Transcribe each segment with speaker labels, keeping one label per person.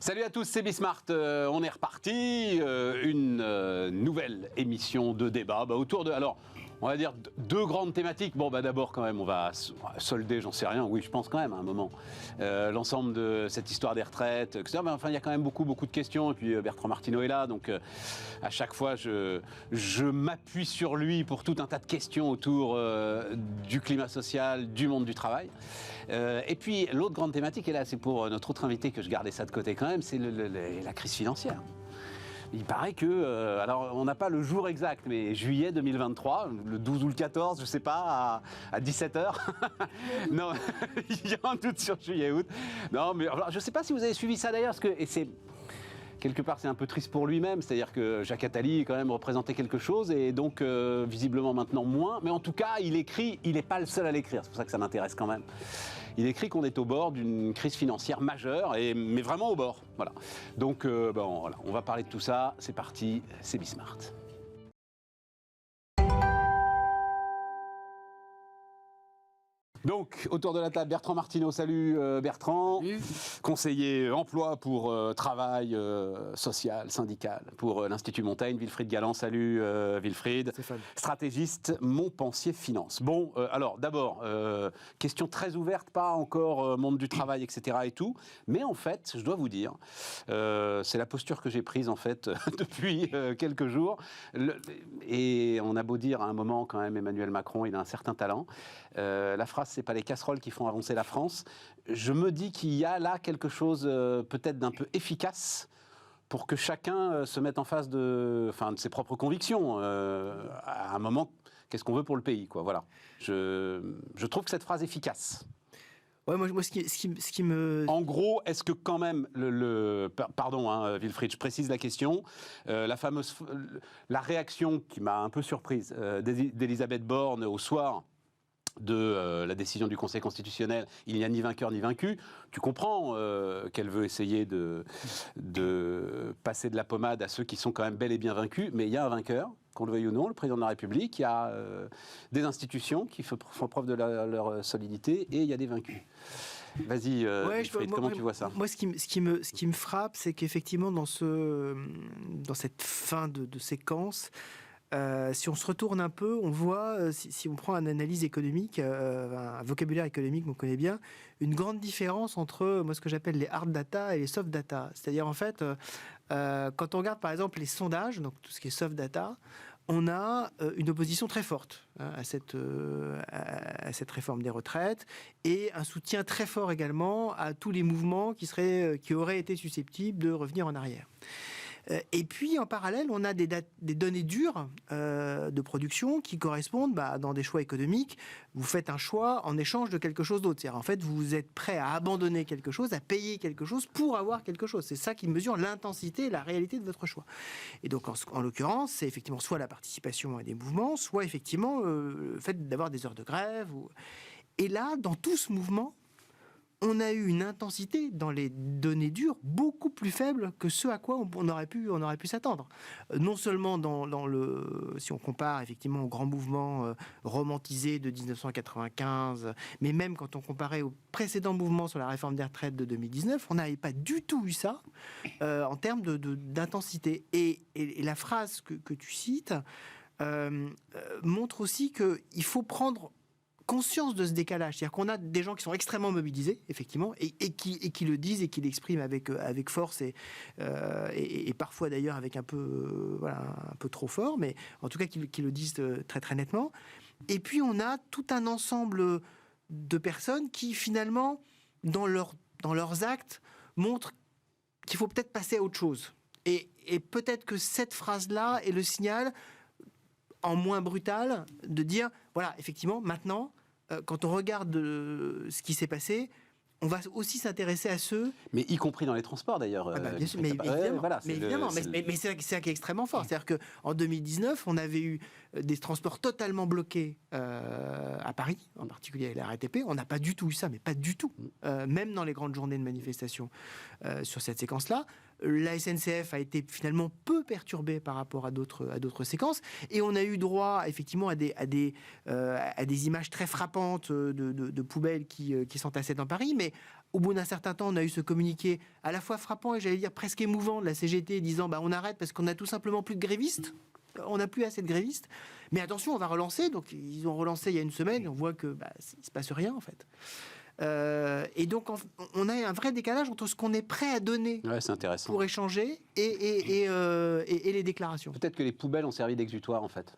Speaker 1: Salut à tous, c'est Bismart. On est reparti. Une nouvelle émission de débat autour de. Alors, on va dire deux grandes thématiques. Bon, d'abord, quand même, on va solder, j'en sais rien. Oui, je pense quand même, à un moment. L'ensemble de cette histoire des retraites, etc. Mais enfin, il y a quand même beaucoup de questions. Et puis, Bertrand Martineau est là. Donc, à chaque fois, je m'appuie sur lui pour tout un tas de questions autour du climat social, du monde du travail. Et puis, l'autre grande thématique, et là, c'est pour notre autre invité que je gardais ça de côté quand même, c'est la crise financière. Il paraît que, alors on n'a pas le jour exact, mais juillet 2023, le 12 ou le 14, je ne sais pas, à 17h. Non, il y a un doute sur juillet-août. Non, mais alors, je ne sais pas si vous avez suivi ça d'ailleurs, parce que, et c'est... Quelque part, c'est un peu triste pour lui-même, c'est-à-dire que Jacques Attali, quand même, représentait quelque chose, et donc, visiblement, maintenant, moins. Mais en tout cas, il écrit, il n'est pas le seul à l'écrire, c'est pour ça que ça m'intéresse quand même. Il écrit qu'on est au bord d'une crise financière majeure, mais vraiment au bord. Voilà. Donc, voilà, on va parler de tout ça. C'est parti, c'est Bismart. Donc, autour de la table, Bertrand Martineau. Salut Bertrand. Salut. Conseiller emploi pour travail social, syndical, pour l'Institut Montaigne. Wilfried Galland. Salut Wilfried.
Speaker 2: Stéphane.
Speaker 1: Stratégiste Montpensier Finance. Bon, alors d'abord, question très ouverte, pas encore monde du travail, etc. et tout. Mais en fait, je dois vous dire, c'est la posture que j'ai prise en fait depuis quelques jours. Et on a beau dire à un moment quand même, Emmanuel Macron, il a un certain talent. La phrase, c'est pas les casseroles qui font avancer la France. Je me dis qu'il y a là quelque chose peut-être d'un peu efficace pour que chacun se mette en face de ses propres convictions. À un moment, qu'est-ce qu'on veut pour le pays, quoi. Voilà. Je trouve que cette phrase est efficace.
Speaker 2: Ouais, moi ce qui me...
Speaker 1: En gros, est-ce que quand même, pardon, Wilfried, je précise la question, la réaction qui m'a un peu surprise d'Elisabeth Borne au soir de la décision du Conseil constitutionnel, il n'y a ni vainqueur ni vaincu. Tu comprends qu'elle veut essayer de passer de la pommade à ceux qui sont quand même bel et bien vaincus, mais il y a un vainqueur, qu'on le veuille ou non, le président de la République, il y a des institutions qui font preuve de leur solidité, et il y a des vaincus. Vas-y, Wilfried, comment tu vois ça ?
Speaker 2: Moi, ce qui me frappe, c'est qu'effectivement, dans cette fin de séquence, si on se retourne un peu, on voit, si on prend une analyse économique, un vocabulaire économique qu'on connaît bien, une grande différence entre ce que j'appelle les hard data et les soft data. C'est-à-dire, en fait, quand on regarde, par exemple, les sondages, donc tout ce qui est soft data, on a une opposition très forte à cette réforme des retraites et un soutien très fort également à tous les mouvements qui auraient été susceptibles de revenir en arrière. Et puis, en parallèle, on a des données dures de production qui correspondent dans des choix économiques. Vous faites un choix en échange de quelque chose d'autre. C'est-à-dire, en fait, vous êtes prêt à abandonner quelque chose, à payer quelque chose pour avoir quelque chose. C'est ça qui mesure l'intensité et la réalité de votre choix. Et donc, en l'occurrence, c'est effectivement soit la participation à des mouvements, soit effectivement le fait d'avoir des heures de grève. Et là, dans tout ce mouvement, on a eu une intensité dans les données dures beaucoup plus faible que ce à quoi on aurait pu s'attendre. Non seulement si on compare effectivement au grand mouvement romantisé de 1995, mais même quand on comparait au précédent mouvement sur la réforme des retraites de 2019, on n'avait pas du tout eu ça en termes d'intensité. Et la phrase que tu cites montre aussi qu'il faut prendre conscience de ce décalage, c'est-à-dire qu'on a des gens qui sont extrêmement mobilisés, effectivement, et qui le disent et qui l'expriment avec force et parfois d'ailleurs avec un peu trop fort, mais en tout cas qui le disent très très nettement. Et puis on a tout un ensemble de personnes qui finalement, dans leurs actes, montrent qu'il faut peut-être passer à autre chose. Et peut-être que cette phrase-là est le signal, en moins brutal, de dire, voilà, effectivement, maintenant, quand on regarde ce qui s'est passé, on va aussi s'intéresser à ceux...
Speaker 1: Mais y compris dans les transports, d'ailleurs.
Speaker 2: Bien sûr, mais évidemment, mais c'est ça qui est extrêmement fort. C'est-à-dire qu'en 2019, on avait eu des transports totalement bloqués à Paris, en particulier à la RATP. On n'a pas du tout eu ça, mais pas du tout. Même dans les grandes journées de manifestation sur cette séquence-là. La SNCF a été finalement peu perturbée par rapport à d'autres séquences, et on a eu droit effectivement à des images très frappantes de poubelles qui s'entassaient dans Paris, mais au bout d'un certain temps, on a eu ce communiqué à la fois frappant et j'allais dire presque émouvant de la CGT disant on arrête parce qu'on a tout simplement plus de grévistes. On n'a plus assez de grévistes. Mais attention, on va relancer. Donc, ils ont relancé il y a une semaine et on voit que il ne se passe rien, en fait. Et donc, on a un vrai décalage entre ce qu'on est prêt à donner
Speaker 1: c'est intéressant.
Speaker 2: pour échanger et les déclarations.
Speaker 1: Peut-être que les poubelles ont servi d'exutoire, en fait.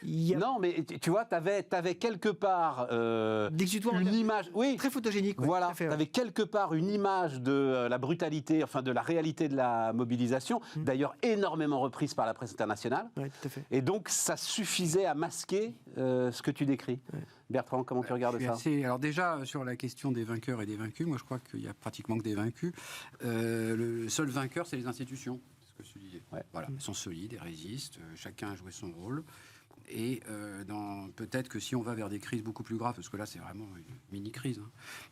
Speaker 1: Non, mais tu vois, t'avais quelque part une image,
Speaker 2: très photogénique.
Speaker 1: Voilà, t'avais quelque part une image de la brutalité, enfin de la réalité de la mobilisation, d'ailleurs énormément reprise par la presse internationale.
Speaker 2: Oui, tout à fait.
Speaker 1: Et donc, ça suffisait à masquer ce que tu décris. Ouais. Bertrand, comment tu regardes ça ?
Speaker 3: Alors déjà, sur la question des vainqueurs et des vaincus, moi je crois qu'il y a pratiquement que des vaincus. Le seul vainqueur, c'est les institutions. C'est ce que je disais. Ouais. Voilà, elles sont solides, elles résistent, chacun a joué son rôle. Et peut-être que si on va vers des crises beaucoup plus graves, parce que là c'est vraiment une mini-crise,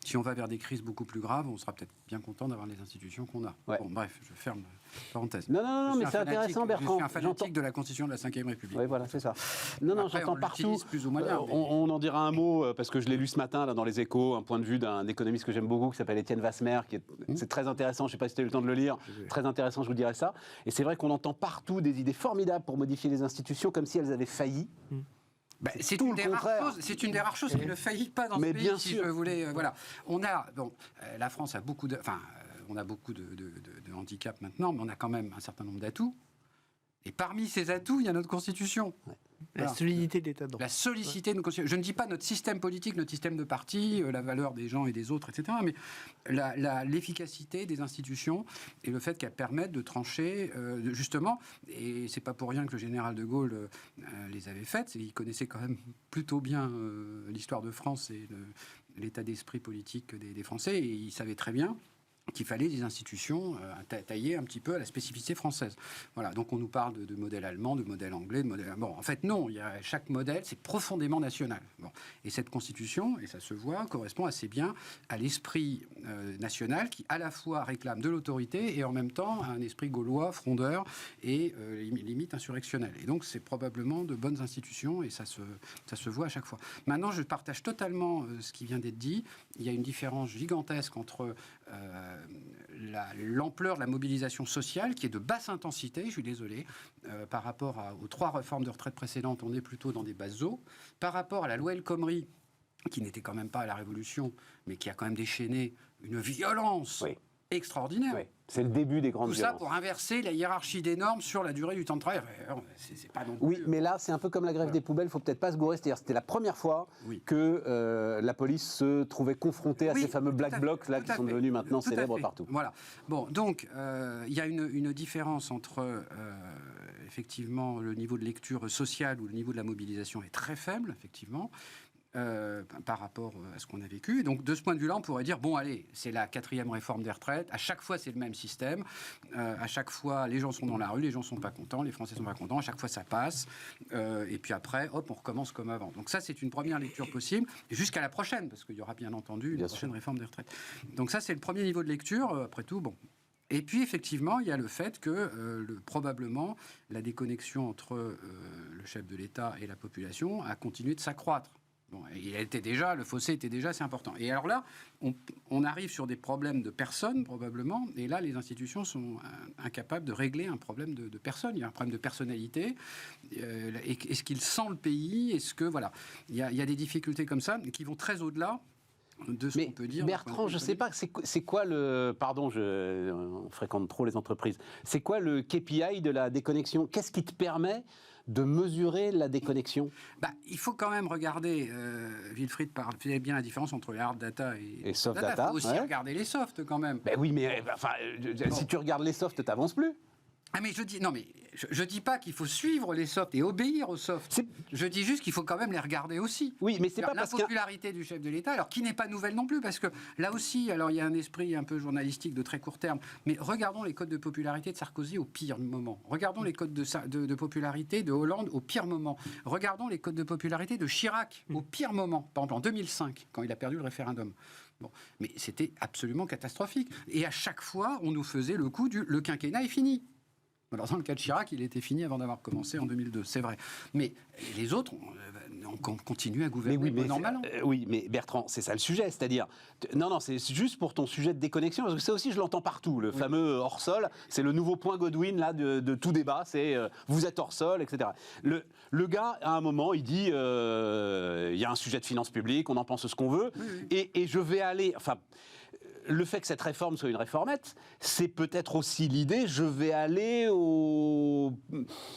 Speaker 3: si on va vers des crises beaucoup plus graves, on sera peut-être bien content d'avoir les institutions qu'on a. Ouais. Bon, bref, je ferme parenthèse.
Speaker 1: Non, mais c'est intéressant, Bertrand.
Speaker 3: Je suis un fanatique de la Constitution de la Ve République.
Speaker 1: Oui, voilà, c'est ça. Non, j'entends partout.
Speaker 3: Plus ou moins bien, mais...
Speaker 1: on en dira un mot, parce que je l'ai lu ce matin là, dans les Échos, un point de vue d'un économiste que j'aime beaucoup, qui s'appelle Étienne Vasmer, c'est très intéressant, je ne sais pas si tu as eu le temps de le lire, très intéressant, je vous dirai ça. Et c'est vrai qu'on entend partout des idées formidables pour modifier les institutions, comme si elles avaient failli.
Speaker 3: C'est une des rares choses qui ne faillit pas dans ce pays.
Speaker 1: Bien
Speaker 3: si
Speaker 1: sûr.
Speaker 3: Je voulais, voilà. La France a beaucoup de handicaps maintenant, mais on a quand même un certain nombre d'atouts. Et parmi ces atouts, il y a notre Constitution.
Speaker 2: Ouais. La solidité de l'État de droit.
Speaker 3: La solidité de nos constitutions. Je ne dis pas notre système politique, notre système de parti, la valeur des gens et des autres, etc. Mais l'efficacité des institutions et le fait qu'elles permettent de trancher, justement, et c'est pas pour rien que le général de Gaulle les avait faites, il connaissait quand même plutôt bien l'histoire de France et l'état d'esprit politique des Français, et il savait très bien qu'il fallait des institutions taillées un petit peu à la spécificité française. Voilà, donc on nous parle de modèle allemand, de modèle anglais, de modèle... Bon, en fait, non, chaque modèle, c'est profondément national. Bon. Et cette constitution, et ça se voit, correspond assez bien à l'esprit national qui, à la fois, réclame de l'autorité et en même temps un esprit gaulois, frondeur et limite insurrectionnel. Et donc, c'est probablement de bonnes institutions et ça se voit à chaque fois. Maintenant, je partage totalement ce qui vient d'être dit. Il y a une différence gigantesque entre... l'ampleur de la mobilisation sociale qui est de basse intensité, je suis désolé, par rapport aux 3 réformes de retraite précédentes, on est plutôt dans des basses eaux. Par rapport à la loi El Khomri, qui n'était quand même pas à la Révolution, mais qui a quand même déchaîné une violence extraordinaire.
Speaker 1: Oui. C'est le début des grandes violences.
Speaker 3: Tout ça pour inverser la hiérarchie des normes sur la durée du temps de travail. C'est pas non plus...
Speaker 1: Oui, mais là, c'est un peu comme la grève des poubelles, il ne faut peut-être pas se gourer. C'est-à-dire c'était la première fois que la police se trouvait confrontée à ces fameux black blocs là, qui sont devenus maintenant célèbres partout.
Speaker 3: Voilà. Bon, donc, il y a une différence entre, effectivement, le niveau de lecture sociale où le niveau de la mobilisation est très faible, effectivement, par rapport à ce qu'on a vécu. Et donc, de ce point de vue-là, on pourrait dire, bon, allez, c'est la 4e réforme des retraites. À chaque fois, c'est le même système. À chaque fois, les gens sont dans la rue, les gens sont pas contents, les Français sont pas contents. À chaque fois, ça passe. Et puis après, hop, on recommence comme avant. Donc ça, c'est une première lecture possible, jusqu'à la prochaine, parce qu'il y aura bien entendu une prochaine réforme des retraites. Donc ça, c'est le premier niveau de lecture. Après tout, bon... Et puis, effectivement, il y a le fait que, probablement, la déconnexion entre le chef de l'État et la population a continué de s'accroître. Bon, le fossé était déjà assez important. Et alors là, on arrive sur des problèmes de personnes, probablement, et là, les institutions sont incapables de régler un problème de personnes. Il y a un problème de personnalité. Est-ce qu'il sent le pays ? Est-ce que, voilà, il y a des difficultés comme ça qui vont très au-delà de ce qu'on peut dire.
Speaker 1: Bertrand, je ne sais pas, c'est quoi le... Pardon, on fréquente trop les entreprises. C'est quoi le KPI de la déconnexion ? Qu'est-ce qui te permet de mesurer la déconnexion ?
Speaker 3: Il faut quand même regarder, Wilfried parlait bien la différence entre les hard data et
Speaker 1: soft data.
Speaker 3: Il faut aussi regarder les softs quand même.
Speaker 1: Oui, mais si tu regardes les softs, tu n'avances plus.
Speaker 3: Ah mais je dis pas qu'il faut suivre les softs et obéir aux softs. Je dis juste qu'il faut quand même les regarder aussi.
Speaker 1: Oui, mais c'est pas
Speaker 3: la
Speaker 1: parce que...
Speaker 3: popularité du chef de l'État, alors qui n'est pas nouvelle non plus, parce que là aussi, alors il y a un esprit un peu journalistique de très court terme, mais regardons les codes de popularité de Sarkozy au pire moment. Regardons les codes de popularité de Hollande au pire moment. Regardons les codes de popularité de Chirac au pire moment, par exemple en 2005, quand il a perdu le référendum. Bon, mais c'était absolument catastrophique. Et à chaque fois, on nous faisait le coup du « le quinquennat est fini ». Alors, dans le cas de Chirac, il était fini avant d'avoir commencé en 2002, c'est vrai. Mais les autres, on continue à gouverner normalement.
Speaker 1: Oui, mais Bertrand, c'est ça le sujet. C'est-à-dire, non, c'est juste pour ton sujet de déconnexion, parce que ça aussi, je l'entends partout. Le fameux hors-sol, c'est le nouveau point Godwin là, de tout débat, c'est vous êtes hors-sol, etc. Le gars, à un moment, il dit il y a un sujet de finances publiques, on en pense ce qu'on veut, et je vais aller... Enfin, le fait que cette réforme soit une réformette, c'est peut-être aussi l'idée, je vais aller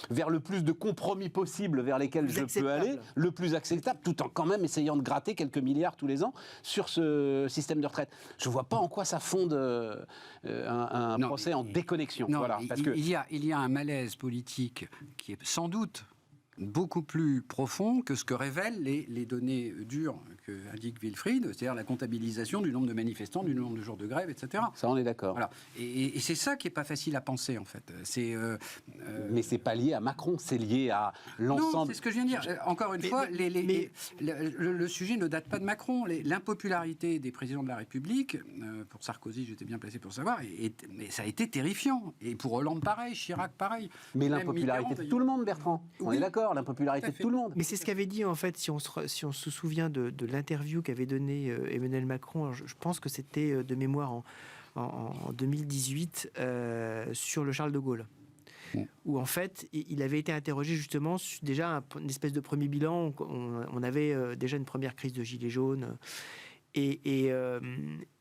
Speaker 1: vers le plus de compromis possible vers lesquels je peux aller, le plus acceptable, tout en quand même essayant de gratter quelques milliards tous les ans sur ce système de retraite. Je ne vois pas en quoi ça fonde un procès en déconnexion.
Speaker 3: Non,
Speaker 1: voilà, parce
Speaker 3: il y a un malaise politique qui est sans doute beaucoup plus profond que ce que révèlent les données dures que indique Wilfried, c'est-à-dire la comptabilisation du nombre de manifestants, du nombre de jours de grève, etc.
Speaker 1: Ça, on est d'accord.
Speaker 3: Voilà. Et c'est ça qui n'est pas facile à penser, en fait.
Speaker 1: Mais c'est pas lié à Macron, c'est lié à l'ensemble...
Speaker 3: Non, c'est ce que je viens de dire. Encore une fois, le sujet ne date pas de Macron. L'impopularité des présidents de la République, pour Sarkozy, j'étais bien placé pour savoir, mais ça a été terrifiant. Et pour Hollande, pareil, Chirac, pareil.
Speaker 1: Mais l'impopularité de tout le monde, Bertrand. On est d'accord, l'impopularité de tout le monde.
Speaker 2: Mais c'est ce qu'avait dit, en fait, si on se souvient de l'interview qu'avait donnée Emmanuel Macron, alors je pense que c'était de mémoire en 2018, sur le Charles de Gaulle. Où en fait, il avait été interrogé justement sur déjà une espèce de premier bilan. On avait déjà une première crise de gilets jaunes. Et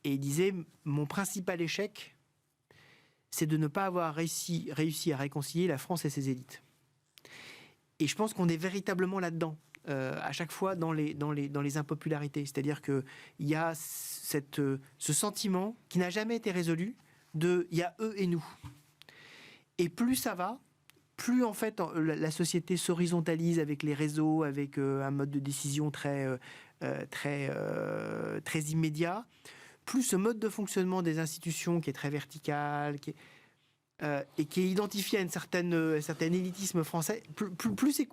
Speaker 2: il disait, mon principal échec, c'est de ne pas avoir réussi à réconcilier la France et ses élites. Et je pense qu'on est véritablement là-dedans, à chaque fois dans les impopularités. C'est-à-dire qu'il y a ce sentiment qui n'a jamais été résolu il y a eux et nous. Et plus ça va, plus en fait la société s'horizontalise avec les réseaux, avec un mode de décision très immédiat, plus ce mode de fonctionnement des institutions qui est très vertical, et qui est identifié à un certain élitisme français, plus c'est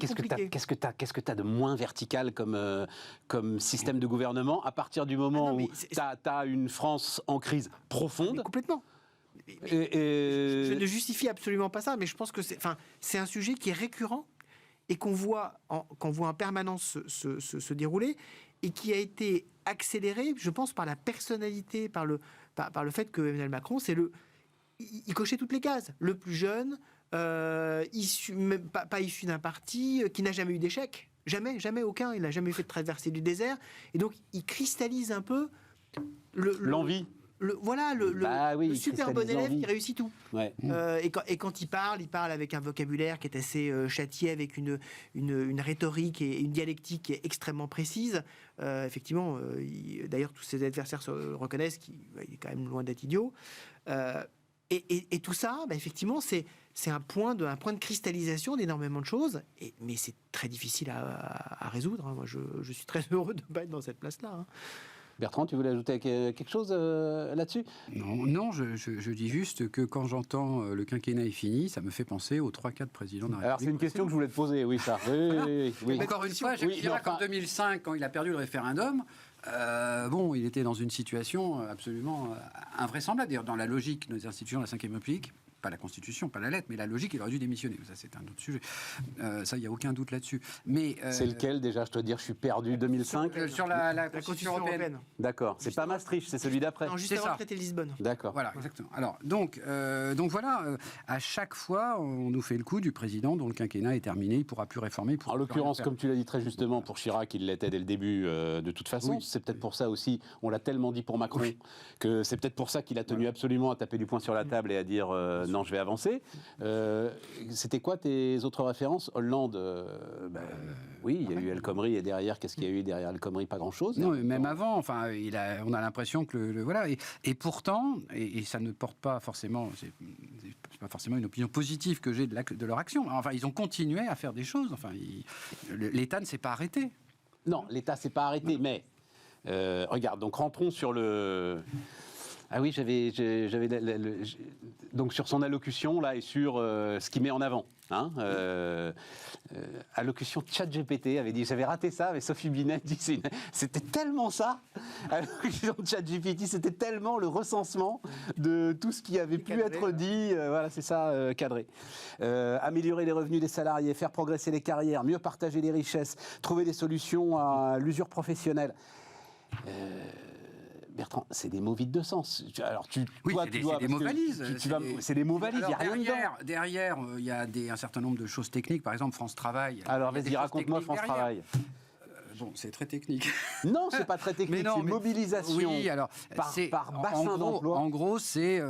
Speaker 2: compliqué.
Speaker 1: Qu'est-ce que tu as de moins vertical comme système de gouvernement à partir du moment où tu as une France en crise profonde?
Speaker 2: Mais complètement. Je ne justifie absolument pas ça, mais je pense que c'est un sujet qui est récurrent et qu'on voit en permanence se dérouler et qui a été accéléré, je pense, par la personnalité, par le fait que Emmanuel Macron, il cochait toutes les cases. Le plus jeune, pas issu d'un parti, qui n'a jamais eu d'échec. Jamais aucun. Il n'a jamais fait de traversée du désert. Et donc, il cristallise un peu
Speaker 1: l'envie.
Speaker 2: Le super bon élève qui réussit tout. Ouais. Et quand il parle avec un vocabulaire qui est assez châtié, avec une rhétorique et une dialectique qui est extrêmement précise. Effectivement, d'ailleurs, tous ses adversaires reconnaissent qu'il est quand même loin d'être idiot. Et tout ça, effectivement, c'est un point de cristallisation d'énormément de choses. Mais c'est très difficile à résoudre. Moi, je suis très heureux de ne pas être dans cette place-là. Hein.
Speaker 1: Bertrand, tu voulais ajouter quelque chose là-dessus ?
Speaker 3: Non, je dis juste que quand j'entends le quinquennat est fini, ça me fait penser aux 3-4 présidents de la République.
Speaker 1: Alors c'est une question que je voulais te poser, oui, ça. Oui.
Speaker 3: Encore une fois, Jacques Chirac en 2005, quand il a perdu le référendum, il était dans une situation absolument invraisemblable. D'ailleurs, dans la logique de nos institutions de la Ve République, pas la Constitution, pas la lettre, mais la logique, il aurait dû démissionner. Ça, c'est un autre sujet. Ça, il n'y a aucun doute là-dessus. Mais
Speaker 1: c'est lequel, déjà, je dois dire, je suis perdu, 2005
Speaker 3: Sur la Constitution européenne.
Speaker 1: D'accord. C'est pas Maastricht, c'est celui d'après.
Speaker 2: Non, juste avant le traité de Lisbonne.
Speaker 1: D'accord.
Speaker 3: Voilà, exactement. Alors, donc voilà, à chaque fois, on nous fait le coup du président dont le quinquennat est terminé, il ne pourra plus réformer.
Speaker 1: En l'occurrence, comme tu l'as dit très justement, pour Chirac, il l'était dès le début, de toute façon. Oui. C'est peut-être pour ça aussi, on l'a tellement dit pour Macron, que c'est peut-être pour ça qu'il a tenu absolument à taper du poing sur la table et à dire non, je vais avancer. C'était quoi tes autres références ? Hollande, oui, il y a eu El Khomri et derrière, qu'est-ce qu'il y a eu derrière El Khomri ? Pas grand-chose.
Speaker 3: Non, même avant, enfin, on a l'impression que voilà. Et pourtant, et ça ne porte pas forcément, c'est c'est pas forcément une opinion positive que j'ai de leur action. Enfin, ils ont continué à faire des choses. Enfin, l'État ne s'est pas arrêté.
Speaker 1: Non, l'État s'est pas arrêté, mais regarde, donc rentrons sur le... Ah oui, donc sur son allocution là et sur ce qu'il met en avant. Hein, allocution ChatGPT avait dit, j'avais raté ça, mais Sophie Binet dit c'était tellement ça. Allocution ChatGPT, c'était tellement le recensement de tout ce qui avait pu être dit. Voilà, c'est ça, cadré. Améliorer les revenus des salariés, faire progresser les carrières, mieux partager les richesses, trouver des solutions à l'usure professionnelle. Bertrand, c'est des mots vides de sens. Alors, c'est
Speaker 3: des mots valises.
Speaker 1: C'est des mots valises, il n'y a rien dedans.
Speaker 3: Derrière, il y a un certain nombre de choses techniques. Par exemple, France Travail.
Speaker 1: Alors, vas-y, raconte-moi France Travail.
Speaker 3: Bon, c'est très technique.
Speaker 1: Non, c'est pas très technique, c'est mobilisation par bassin d'emploi.
Speaker 3: En gros, c'est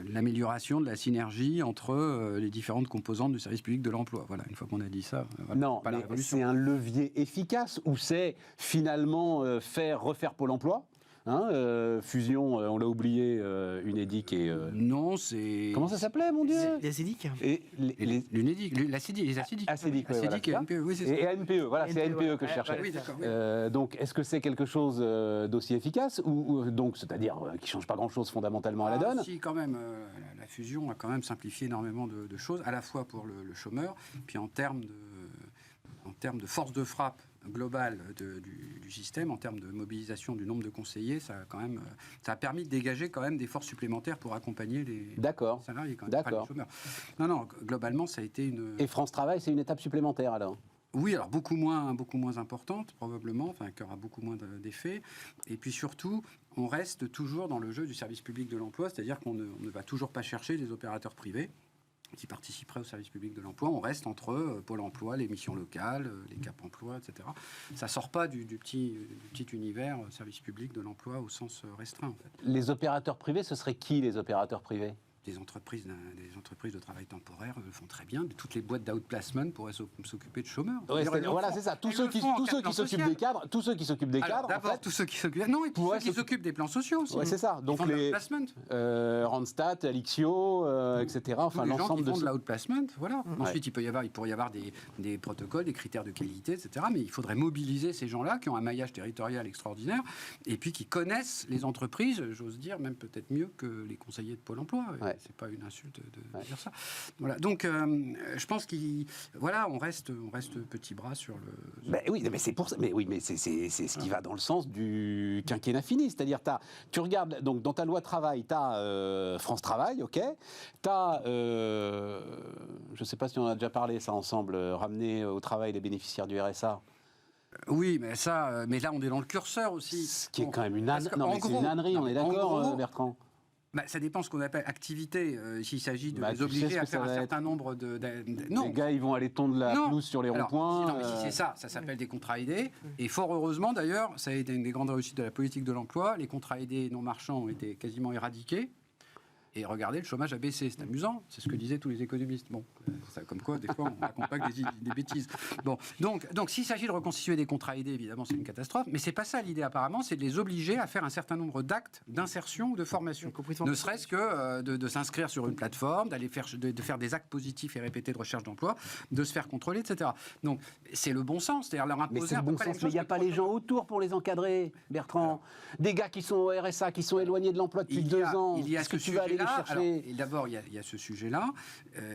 Speaker 3: l'amélioration de la synergie entre les différentes composantes du service public de l'emploi. Voilà, une fois qu'on a dit ça. Voilà,
Speaker 1: non, mais c'est un levier efficace ou c'est finalement refaire Pôle emploi. Hein, fusion, on l'a oublié, Unédic et...
Speaker 3: Non, c'est...
Speaker 1: Comment ça s'appelait, mon Dieu ?
Speaker 2: Les ACIDIC.
Speaker 3: Et l'Unédic, les ACIDIC.
Speaker 1: ACIDIC,
Speaker 3: ACIDIC et ANPE, oui, c'est ça.
Speaker 1: Et ANPE, voilà, c'est ANPE que je cherchais.
Speaker 3: Oui, d'accord.
Speaker 1: Donc, est-ce que c'est quelque chose d'aussi efficace ou donc, c'est-à-dire qui ne change pas grand-chose fondamentalement à la donne ?
Speaker 3: Si, quand même, la fusion a quand même simplifié énormément de choses, à la fois pour le chômeur, puis en termes de force de frappe globale du système, en termes de mobilisation du nombre de conseillers, ça a permis de dégager quand même des forces supplémentaires pour accompagner les salariés, quand même, pas les chômeurs. Non, globalement, ça a été une...
Speaker 1: Et France Travail, c'est une étape supplémentaire, alors ?
Speaker 3: Oui, alors beaucoup moins importante, probablement, enfin, qui aura beaucoup moins d'effets. Et puis surtout, on reste toujours dans le jeu du service public de l'emploi, c'est-à-dire qu'on ne va toujours pas chercher des opérateurs privés qui participeraient au service public de l'emploi. On reste entre Pôle emploi, les missions locales, les Cap emploi, etc. Ça ne sort pas du petit univers service public de l'emploi au sens restreint, en fait.
Speaker 1: Les opérateurs privés, ce seraient qui, les opérateurs privés ?
Speaker 3: Des entreprises de travail temporaire le font très bien. Toutes les boîtes d'outplacement pourraient s'occuper de chômeurs.
Speaker 1: Ouais, voilà, c'est ça. Tous ceux qui s'occupent des cadres,
Speaker 3: d'abord, tous ceux qui s'occupent. Non, et tous ceux qui s'occupent des plans sociaux aussi.
Speaker 1: Ouais, c'est ça. Donc les Randstad, Alixio, etc. Enfin,
Speaker 3: l'ensemble de l'outplacement. Voilà. Ensuite, il pourrait y avoir des protocoles, des critères de qualité, etc. Mais il faudrait mobiliser ces gens-là qui ont un maillage territorial extraordinaire et puis qui connaissent les entreprises. J'ose dire même peut-être mieux que les conseillers de Pôle emploi. Ouais. C'est pas une insulte de dire ça. Voilà. Donc, je pense on reste petit bras sur le.
Speaker 1: Oui, mais c'est pour ça. Mais oui, mais c'est ce qui va dans le sens du quinquennat fini. C'est-à-dire, tu regardes donc dans ta loi travail, tu as France Travail, ok. Tu as, je sais pas si on a déjà parlé ça ensemble, ramener au travail les bénéficiaires du RSA.
Speaker 3: Oui, mais là on est dans le curseur aussi.
Speaker 1: Ce qui est quand même une ânerie. Non, mais c'est une ânerie, on est d'accord, Bertrand.
Speaker 3: Ça dépend ce qu'on appelle activité. S'il s'agit de les obliger à faire un certain nombre de... Non.
Speaker 1: Les gars, ils vont aller tondre la pelouse sur les ronds-points.
Speaker 3: Non, mais si c'est ça s'appelle des contrats aidés. Et fort heureusement, d'ailleurs, ça a été une des grandes réussites de la politique de l'emploi. Les contrats aidés non marchands ont été quasiment éradiqués. Et regardez, le chômage a baissé. C'est amusant. C'est ce que disaient tous les économistes. Bon, comme quoi, des fois, on raconte pas que des bêtises. Bon, donc s'il s'agit de reconstituer des contrats aidés, évidemment, c'est une catastrophe. Mais c'est pas ça l'idée, apparemment. C'est de les obliger à faire un certain nombre d'actes d'insertion ou de formation. Ne serait-ce que de s'inscrire sur une plateforme, de faire des actes positifs et répétés de recherche d'emploi, de se faire contrôler, etc. Donc, c'est le bon sens. C'est-à-dire leur imposer...
Speaker 1: Mais c'est le bon sens, mais il n'y a pas les gens autour pour les encadrer, Bertrand. Des gars qui sont au RSA, qui sont éloignés de l'emploi depuis 2 ans.
Speaker 3: Il y a
Speaker 1: ce que tu vas aller
Speaker 3: d'abord, il y a ce sujet-là,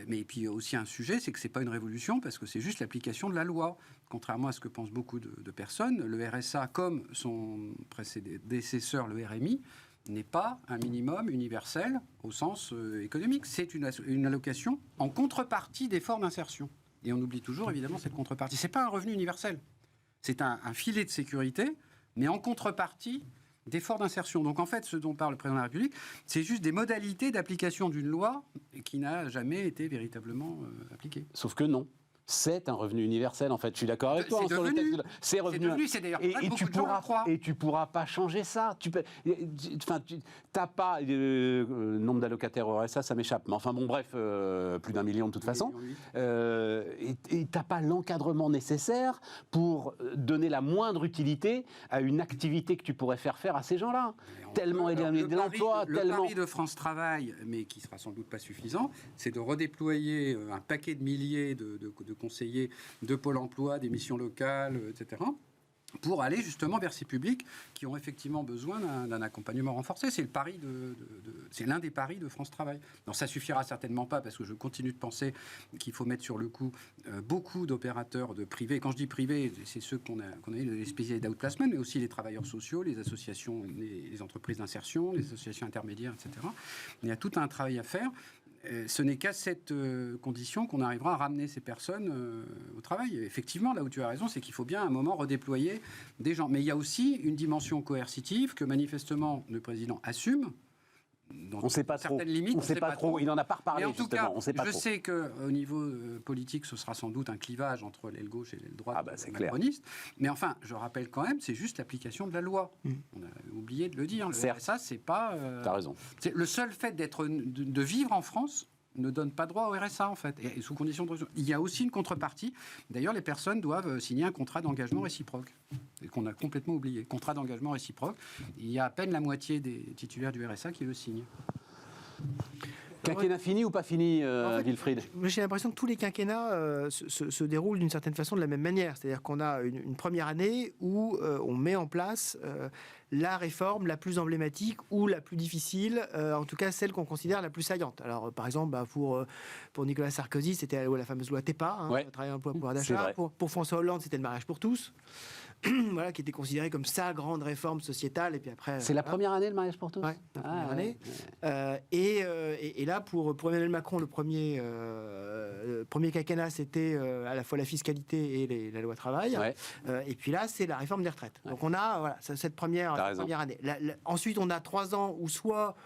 Speaker 3: mais puis aussi un sujet, c'est que c'est pas une révolution parce que c'est juste l'application de la loi. Contrairement à ce que pensent beaucoup de personnes, le RSA, comme son prédécesseur, le RMI, n'est pas un minimum universel au sens économique. C'est une allocation en contrepartie d'efforts d'insertion. Et on oublie toujours, évidemment, cette contrepartie. C'est pas un revenu universel. C'est un filet de sécurité, mais en contrepartie d'efforts d'insertion. Donc en fait, ce dont parle le président de la République, c'est juste des modalités d'application d'une loi qui n'a jamais été véritablement appliquée.
Speaker 1: Sauf que non. c'est un revenu universel, en fait. Je suis d'accord avec toi.
Speaker 3: C'est
Speaker 1: sur le
Speaker 3: devenu.
Speaker 1: texte. C'est revenu.
Speaker 3: C'est d'ailleurs
Speaker 1: Et
Speaker 3: beaucoup de gens le croient.
Speaker 1: tu pourras pas changer ça. Tu n'as pas nombre d'allocataires au RSA, ça m'échappe. Mais enfin bon, bref, plus d'1 million de toute façon. Et tu n'as pas l'encadrement nécessaire pour donner la moindre utilité à une activité que tu pourrais faire à ces gens-là. Tellement éloigné de l'emploi,
Speaker 3: le
Speaker 1: tellement.
Speaker 3: pari de France Travail, mais qui sera sans doute pas suffisant, c'est de redéployer un paquet de milliers de conseillers de Pôle emploi, des missions locales, etc., pour aller justement vers ces publics qui ont effectivement besoin d'un accompagnement renforcé. C'est c'est l'un des paris de France Travail. Non, ça suffira certainement pas, parce que je continue de penser qu'il faut mettre sur le coup beaucoup d'opérateurs de privés. Quand je dis privés, c'est ceux qu'on a les spécialistes d'outplacement, mais aussi les travailleurs sociaux, les associations, les entreprises d'insertion, les associations intermédiaires, etc. Il y a tout un travail à faire. Ce n'est qu'à cette condition qu'on arrivera à ramener ces personnes au travail. Effectivement, là où tu as raison, c'est qu'il faut bien à un moment redéployer des gens. Mais il y a aussi une dimension coercitive que manifestement le président assume.
Speaker 1: On ne sait pas trop.
Speaker 3: Limites,
Speaker 1: on ne sait pas trop. Il n'en a pas reparlé,
Speaker 3: mais en tout
Speaker 1: justement.
Speaker 3: cas,
Speaker 1: on sait pas
Speaker 3: je
Speaker 1: trop.
Speaker 3: sais qu'au niveau politique, ce sera sans doute un clivage entre l'aile gauche et l'aile droite
Speaker 1: c'est clair.
Speaker 3: macroniste. Mais enfin, je rappelle quand même, c'est juste l'application de la loi. On a oublié de le dire. Ça, c'est pas...
Speaker 1: T'as raison.
Speaker 3: Le seul fait de vivre en France ne donne pas droit au RSA, en fait, et sous condition de... Il y a aussi une contrepartie. D'ailleurs, les personnes doivent signer un contrat d'engagement réciproque, et qu'on a complètement oublié. Contrat d'engagement réciproque. Il y a à peine la moitié des titulaires du RSA qui le signent.
Speaker 1: Quinquennat fini ou pas fini, Wilfried ?
Speaker 2: J'ai l'impression que tous les quinquennats se déroulent d'une certaine façon de la même manière. C'est-à-dire qu'on a une première année où on met en place la réforme la plus emblématique ou la plus difficile, en tout cas celle qu'on considère la plus saillante. Alors, par exemple, pour Nicolas Sarkozy, c'était la fameuse loi TEPA, travail, emploi, pouvoir d'achat. Pour François Hollande, c'était le mariage pour tous. Voilà, qui était considéré comme sa grande réforme sociétale. Et puis après,
Speaker 1: c'est la première année, le mariage pour tous ?
Speaker 2: Oui, la première année. Et là, pour Emmanuel Macron, le premier quinquennat, c'était à la fois la fiscalité et la loi travail.
Speaker 1: Ouais.
Speaker 2: Et puis là, c'est la réforme des retraites. Ouais. Donc on a cette première année. Ensuite, on a 3 ans où soit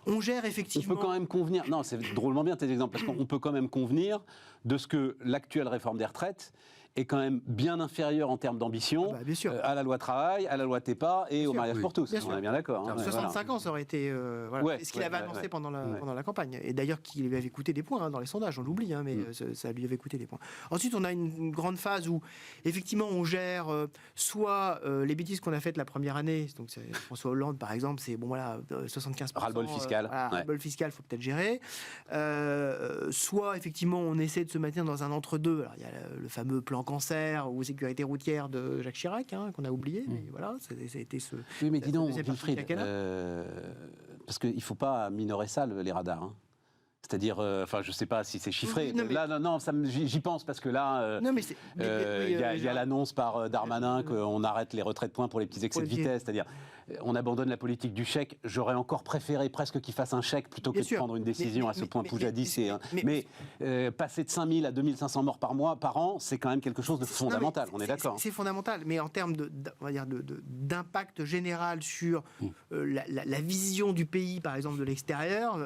Speaker 2: on gère effectivement...
Speaker 1: On peut quand même convenir... Non, c'est drôlement bien tes exemples, parce qu'on peut quand même convenir de ce que l'actuelle réforme des retraites est quand même bien inférieur en termes d'ambition à la loi travail, à la loi TEPA et au mariage pour tous. On est bien d'accord.
Speaker 2: 65 ans, ça aurait été ce qu'il avait annoncé pendant la campagne. Et d'ailleurs, qu'il lui avait coûté des points dans les sondages, on l'oublie, mais ça lui avait coûté des points. Ensuite, on a une grande phase où, effectivement, on gère soit les bêtises qu'on a faites la première année, donc François Hollande, par exemple, c'est 75%.
Speaker 1: Ras-le-bol fiscal.
Speaker 2: Ras-le-bol fiscal, il faut peut-être gérer. Soit, effectivement, on essaie de se maintenir dans un entre-deux. Alors, il y a le fameux plan cancer ou sécurité routière de Jacques Chirac, qu'on a oublié, mais voilà, ça a été ce...
Speaker 1: Oui, mais dis donc, Wilfried, parce qu'il ne faut pas minorer ça, les radars. C'est-à-dire, je ne sais pas si c'est chiffré. Oui, là, non, j'y pense parce que là, il y a l'annonce par Darmanin qu'on arrête les retraits de points pour les petits excès de vitesse. C'est-à-dire, on abandonne la politique du chèque. J'aurais encore préféré presque qu'il fasse un chèque plutôt que de prendre une décision à ce point poujadiste. Mais passer de 5 000 à 2 500 morts par an, c'est quand même quelque chose de fondamental. On est d'accord.
Speaker 2: C'est fondamental, mais en termes d'impact général sur la vision du pays, par exemple, de l'extérieur,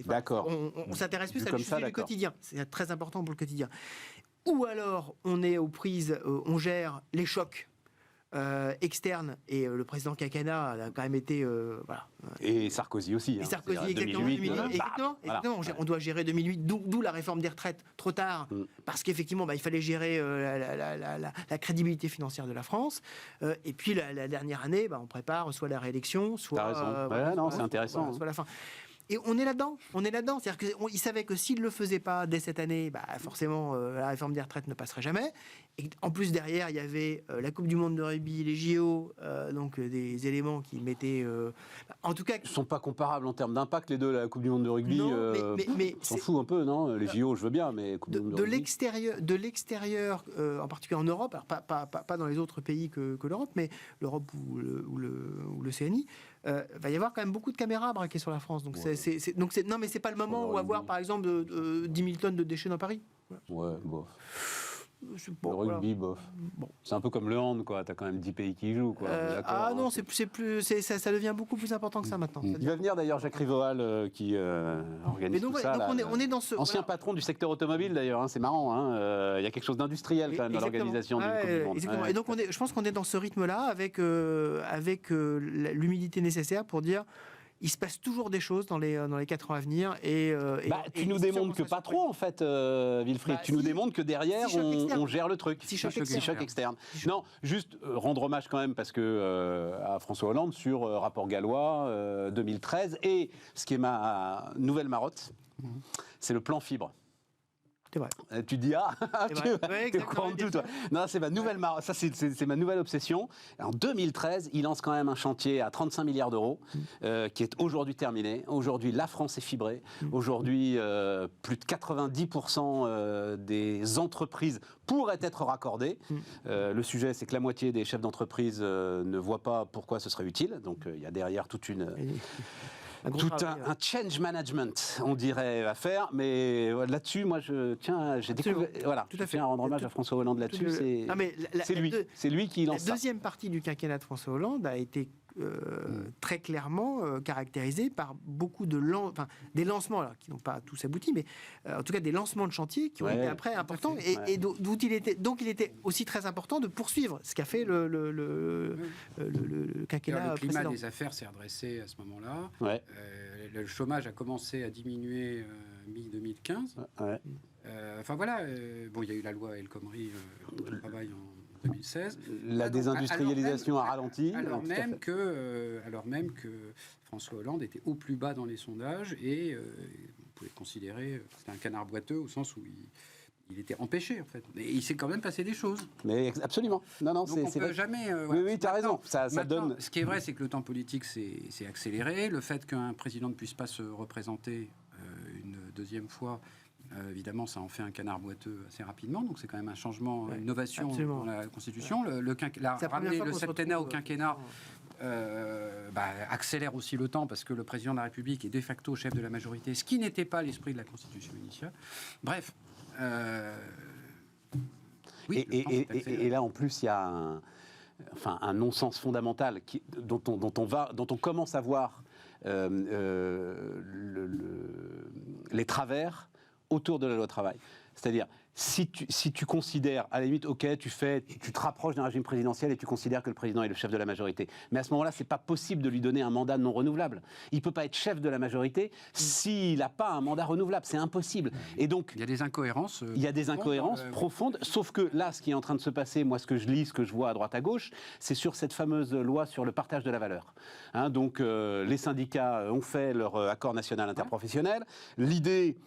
Speaker 1: d'accord.
Speaker 2: On s'intéresse plus à le sujet du quotidien. C'est très important pour le quotidien. Ou alors, on est aux prises, on gère les chocs externes, et le président quinquennat a quand même été...
Speaker 1: Et Sarkozy aussi.
Speaker 2: Et Sarkozy, exactement.
Speaker 1: 2008,
Speaker 2: exactement. On doit gérer 2008, d'où la réforme des retraites trop tard, parce qu'effectivement, il fallait gérer la crédibilité financière de la France. Et puis, la dernière année, on prépare soit la réélection, soit...
Speaker 1: T'as raison. C'est intéressant.
Speaker 2: Soit la fin. Et on est là-dedans. C'est-à-dire qu'il savait que s'il ne le faisait pas dès cette année, forcément, la réforme des retraites ne passerait jamais. Et en plus, derrière, il y avait la Coupe du Monde de rugby, les JO, donc des éléments qui mettaient... en tout cas...
Speaker 1: Ils ne sont pas comparables en termes d'impact, les deux, la Coupe du Monde de rugby.
Speaker 2: Non, mais
Speaker 1: on s'en fout un peu, non ? Les JO, je veux bien, mais Coupe du Monde de rugby...
Speaker 2: De l'extérieur, en particulier en Europe, alors pas dans les autres pays que l'Europe, mais l'Europe ou le CNI, va y avoir quand même beaucoup de caméras braquées sur la France. Donc, non, mais c'est pas le moment où avoir, par exemple, 10 000 tonnes de déchets dans Paris.
Speaker 1: Ouais, bon.
Speaker 2: Bon,
Speaker 1: le rugby, bof.
Speaker 2: Bon.
Speaker 1: C'est un peu comme le hand, quoi. T'as quand même 10 pays qui y jouent, quoi.
Speaker 2: Ah non, ça devient beaucoup plus important que ça maintenant.
Speaker 1: Il va venir d'ailleurs Jacques Rivoal qui organise tout ça.
Speaker 2: Donc on est dans ce
Speaker 1: ancien patron du secteur automobile d'ailleurs, hein, c'est marrant. Il y a quelque chose d'industriel quand même dans l'organisation d'une Coupe du Monde.
Speaker 2: Exactement. Et donc je pense qu'on est dans ce rythme-là avec l'humilité nécessaire pour dire. Il se passe toujours des choses dans les 4 ans à venir.
Speaker 1: Tu nous démontres que pas trop, en fait, Wilfried. Tu nous démontres que derrière, on gère le truc.
Speaker 2: Si choc
Speaker 1: externe. Non, juste rendre hommage quand même parce que, à François Hollande sur Rapport Gallois 2013. Et ce qui est ma nouvelle marotte, c'est le plan fibre.
Speaker 2: C'est vrai.
Speaker 1: Tu te dis, t'es au courant de tout, toi. Non, c'est ma nouvelle ça, c'est ma nouvelle obsession. En 2013, il lance quand même un chantier à 35 milliards d'euros, qui est aujourd'hui terminé. Aujourd'hui, la France est fibrée. Aujourd'hui, plus de 90% des entreprises pourraient être raccordées. Le sujet, c'est que la moitié des chefs d'entreprise ne voient pas pourquoi ce serait utile. Donc, il y a derrière toute une... un change management, on dirait, à faire. Mais là-dessus, moi, j'ai découvert... Voilà, je tiens à rendre hommage à François Hollande là-dessus. C'est lui qui lance ça.
Speaker 2: La deuxième partie du quinquennat de François Hollande a été très clairement caractérisée par beaucoup des lancements, alors, qui n'ont pas tous abouti, mais en tout cas des lancements de chantier qui ont été après importants. Et donc il était aussi très important de poursuivre ce qu'a fait le quinquennat précédent.
Speaker 3: Le climat des affaires s'est redressé à ce moment-là. Le chômage a commencé à diminuer mi-2015. Enfin voilà, il y a eu la loi El Khomri du travail en 2016.
Speaker 1: La désindustrialisation a ralenti.
Speaker 3: Alors même que François Hollande était au plus bas dans les sondages et on pouvait considérer que c'était un canard boiteux au sens où il était empêché en fait. Mais il s'est quand même passé des choses.
Speaker 1: Mais absolument. Non,
Speaker 3: donc on peut jamais.
Speaker 1: Oui, tu as raison. Ça donne.
Speaker 3: Ce qui est vrai, c'est que le temps politique s'est accéléré. Le fait qu'un président ne puisse pas se représenter une deuxième fois. Évidemment, ça en fait un canard boiteux assez rapidement, donc c'est quand même un changement, une innovation dans la Constitution. Ramener le septennat au quinquennat accélère aussi le temps parce que le président de la République est de facto chef de la majorité, ce qui n'était pas l'esprit de la Constitution initiale. Bref.
Speaker 1: Et là, en plus, il y a un non-sens fondamental dont on commence à voir les travers autour de la loi travail. C'est-à-dire, si tu considères, à la limite, ok, tu te rapproches d'un régime présidentiel et tu considères que le président est le chef de la majorité. Mais à ce moment-là, c'est pas possible de lui donner un mandat non renouvelable. Il peut pas être chef de la majorité s'il n'a pas un mandat renouvelable. C'est impossible. Et donc,
Speaker 3: il y a des incohérences.
Speaker 1: Il y a des incohérences profondes. Sauf que là, ce qui est en train de se passer, moi, ce que je lis, ce que je vois à droite à gauche, c'est sur cette fameuse loi sur le partage de la valeur. Donc, les syndicats ont fait leur accord national interprofessionnel. L'idée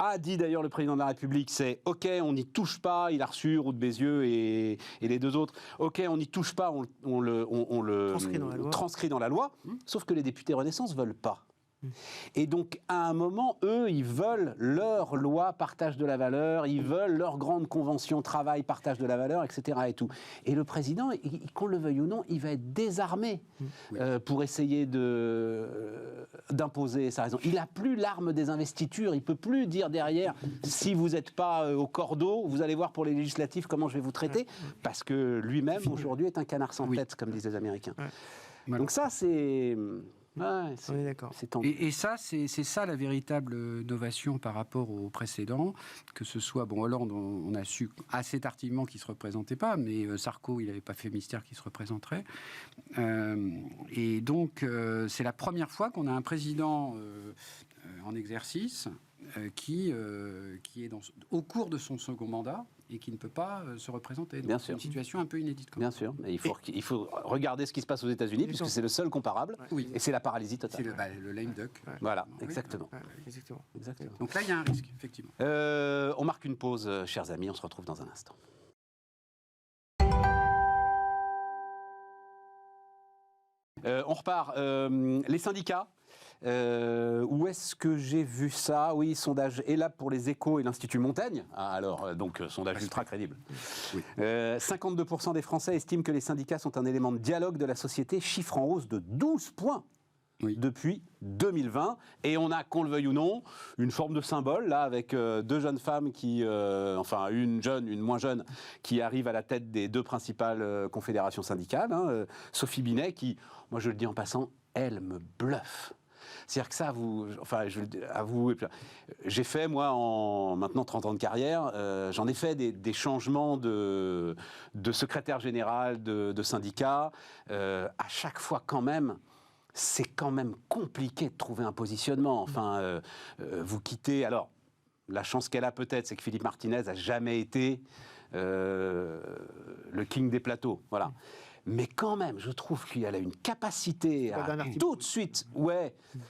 Speaker 1: a dit d'ailleurs le président de la République, c'est OK, on n'y touche pas, il a reçu Roux de Bézieux et les deux autres, OK, on n'y touche pas, on le transcrit dans la loi, sauf que les députés Renaissance ne veulent pas. Et donc, à un moment, eux, ils veulent leur loi partage de la valeur, ils veulent leur grande convention travail partage de la valeur, etc. Et tout. Et le président, qu'on le veuille ou non, il va être désarmé pour essayer d'imposer sa raison. Il n'a plus l'arme des investitures, il ne peut plus dire derrière, si vous n'êtes pas au cordeau, vous allez voir pour les législatives comment je vais vous traiter, parce que lui-même, aujourd'hui, est un canard sans tête, comme disent les Américains. Donc ça, c'est...
Speaker 2: on est d'accord.
Speaker 3: Et ça, c'est ça la véritable innovation par rapport au précédent, que ce soit, Hollande, on a su assez tardivement qu'il ne se représentait pas, mais Sarko, il n'avait pas fait mystère qu'il se représenterait. Et donc, c'est la première fois qu'on a un président en exercice qui est au cours de son second mandat et qui ne peut pas se représenter. Donc, c'est une situation un peu inédite.
Speaker 1: Bien sûr, mais il faut regarder ce qui se passe aux États-Unis, puisque c'est le seul comparable, et c'est la paralysie totale.
Speaker 3: C'est le lame duck.
Speaker 1: Voilà, exactement.
Speaker 2: Exactement.
Speaker 3: Donc là, il y a un risque, effectivement.
Speaker 1: On marque une pause, chers amis, on se retrouve dans un instant. On repart. Les syndicats. Où est-ce que j'ai vu ça? Oui, sondage ELAB pour les Échos et l'Institut Montaigne. Donc sondage ultra crédible. Oui. 52% des Français estiment que les syndicats sont un élément de dialogue de la société, chiffre en hausse de 12 points. depuis 2020. Et on a, qu'on le veuille ou non, une forme de symbole, là, avec deux jeunes femmes enfin une jeune, une moins jeune, qui arrivent à la tête des deux principales confédérations syndicales. Sophie Binet, qui, moi je le dis en passant, elle me bluffe. C'est-à-dire que ça, j'ai fait, moi, en maintenant 30 ans de carrière, j'en ai fait des changements de secrétaire général, de syndicat. À chaque fois, quand même, c'est quand même compliqué de trouver un positionnement. Enfin, vous quittez... Alors, la chance qu'elle a peut-être, c'est que Philippe Martinez n'a jamais été le king des plateaux. Voilà. Mais quand même, je trouve qu'elle a une capacité à tout de suite,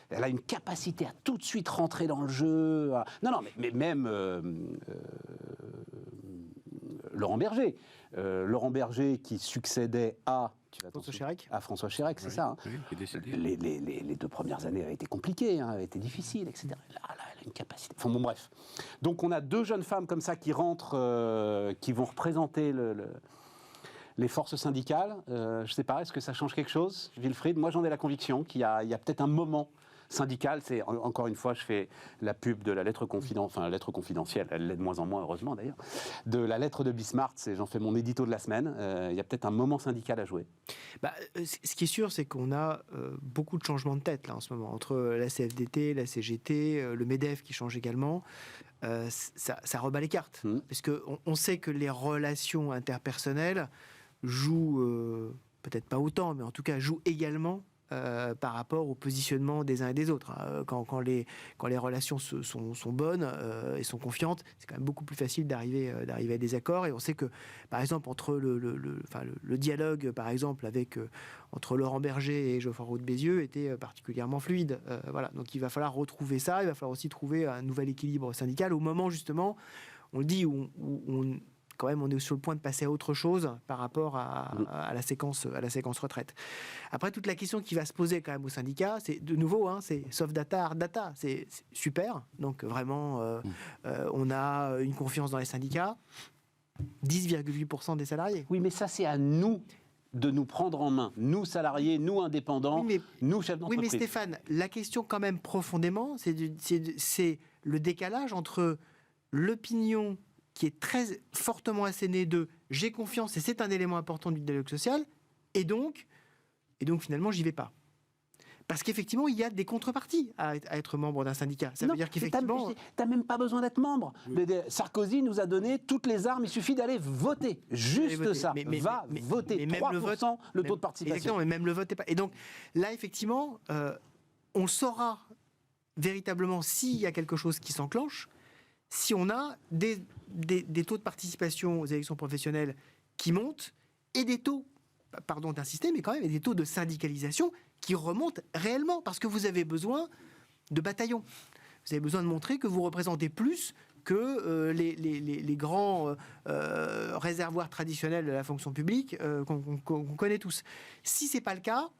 Speaker 1: elle a une capacité à tout de suite rentrer dans le jeu. Non, mais même Laurent Berger. Laurent Berger qui succédait à François Chérec, c'est ça.
Speaker 3: Oui, qui est décédé.
Speaker 1: Les 2 premières années avaient été compliquées, avaient été difficiles, etc. Là, elle a une capacité. Enfin bon, bref. Donc on a 2 jeunes femmes comme ça qui rentrent, qui vont représenter les forces syndicales. Je ne sais pas, est-ce que ça change quelque chose, Wilfried? Moi, j'en ai la conviction qu'il y a peut-être un moment syndical. C'est, encore une fois, je fais la pub de la lettre confidentielle, elle l'est de moins en moins, heureusement d'ailleurs, de la lettre de Bismarck, j'en fais mon édito de la semaine. Il y a peut-être un moment syndical à jouer.
Speaker 2: Ce qui est sûr, c'est qu'on a beaucoup de changements de tête là, en ce moment, entre la CFDT, la CGT, le MEDEF qui change également. Ça rebat les cartes. Parce qu'on sait que les relations interpersonnelles jouent, peut-être pas autant, mais en tout cas jouent également par rapport au positionnement des uns et des autres. Quand les relations sont bonnes et sont confiantes, c'est quand même beaucoup plus facile d'arriver à des accords. Et on sait que, par exemple, entre le dialogue, par exemple, entre Laurent Berger et Geoffroy Roux de Bézieux était particulièrement fluide. Voilà. Donc il va falloir retrouver ça. Il va falloir aussi trouver un nouvel équilibre syndical au moment, justement, on le dit, où quand même, on est sur le point de passer à autre chose par rapport à la séquence retraite. Après, toute la question qui va se poser quand même au syndicat, c'est de nouveau, c'est soft data, hard data. C'est super. Donc vraiment, on a une confiance dans les syndicats. 10,8% des salariés.
Speaker 1: Oui, mais ça, c'est à nous de nous prendre en main. Nous, salariés, nous, indépendants, nous, chefs d'entreprise.
Speaker 2: Oui, mais Stéphane, la question quand même profondément, c'est le décalage entre l'opinion qui est très fortement asséné de « j'ai confiance et c'est un élément important du dialogue social » et donc finalement j'y vais pas. Parce qu'effectivement, il y a des contreparties à être membre d'un syndicat. Ça veut dire qu'effectivement...
Speaker 1: T'as même pas besoin d'être membre. Sarkozy nous a donné toutes les armes, il suffit d'aller voter. Juste ça. Va voter. 3%, le taux de participation.
Speaker 2: Exactement, mais même le vote n'est pas... Et donc là, effectivement, on saura véritablement s'il y a quelque chose qui s'enclenche, si on a des taux de participation aux élections professionnelles qui montent et des taux, pardon d'insister, mais quand même des taux de syndicalisation qui remontent réellement, parce que vous avez besoin de bataillons. Vous avez besoin de montrer que vous représentez plus que les grands réservoirs traditionnels de la fonction publique qu'on connaît tous. Si ce n'est pas le cas,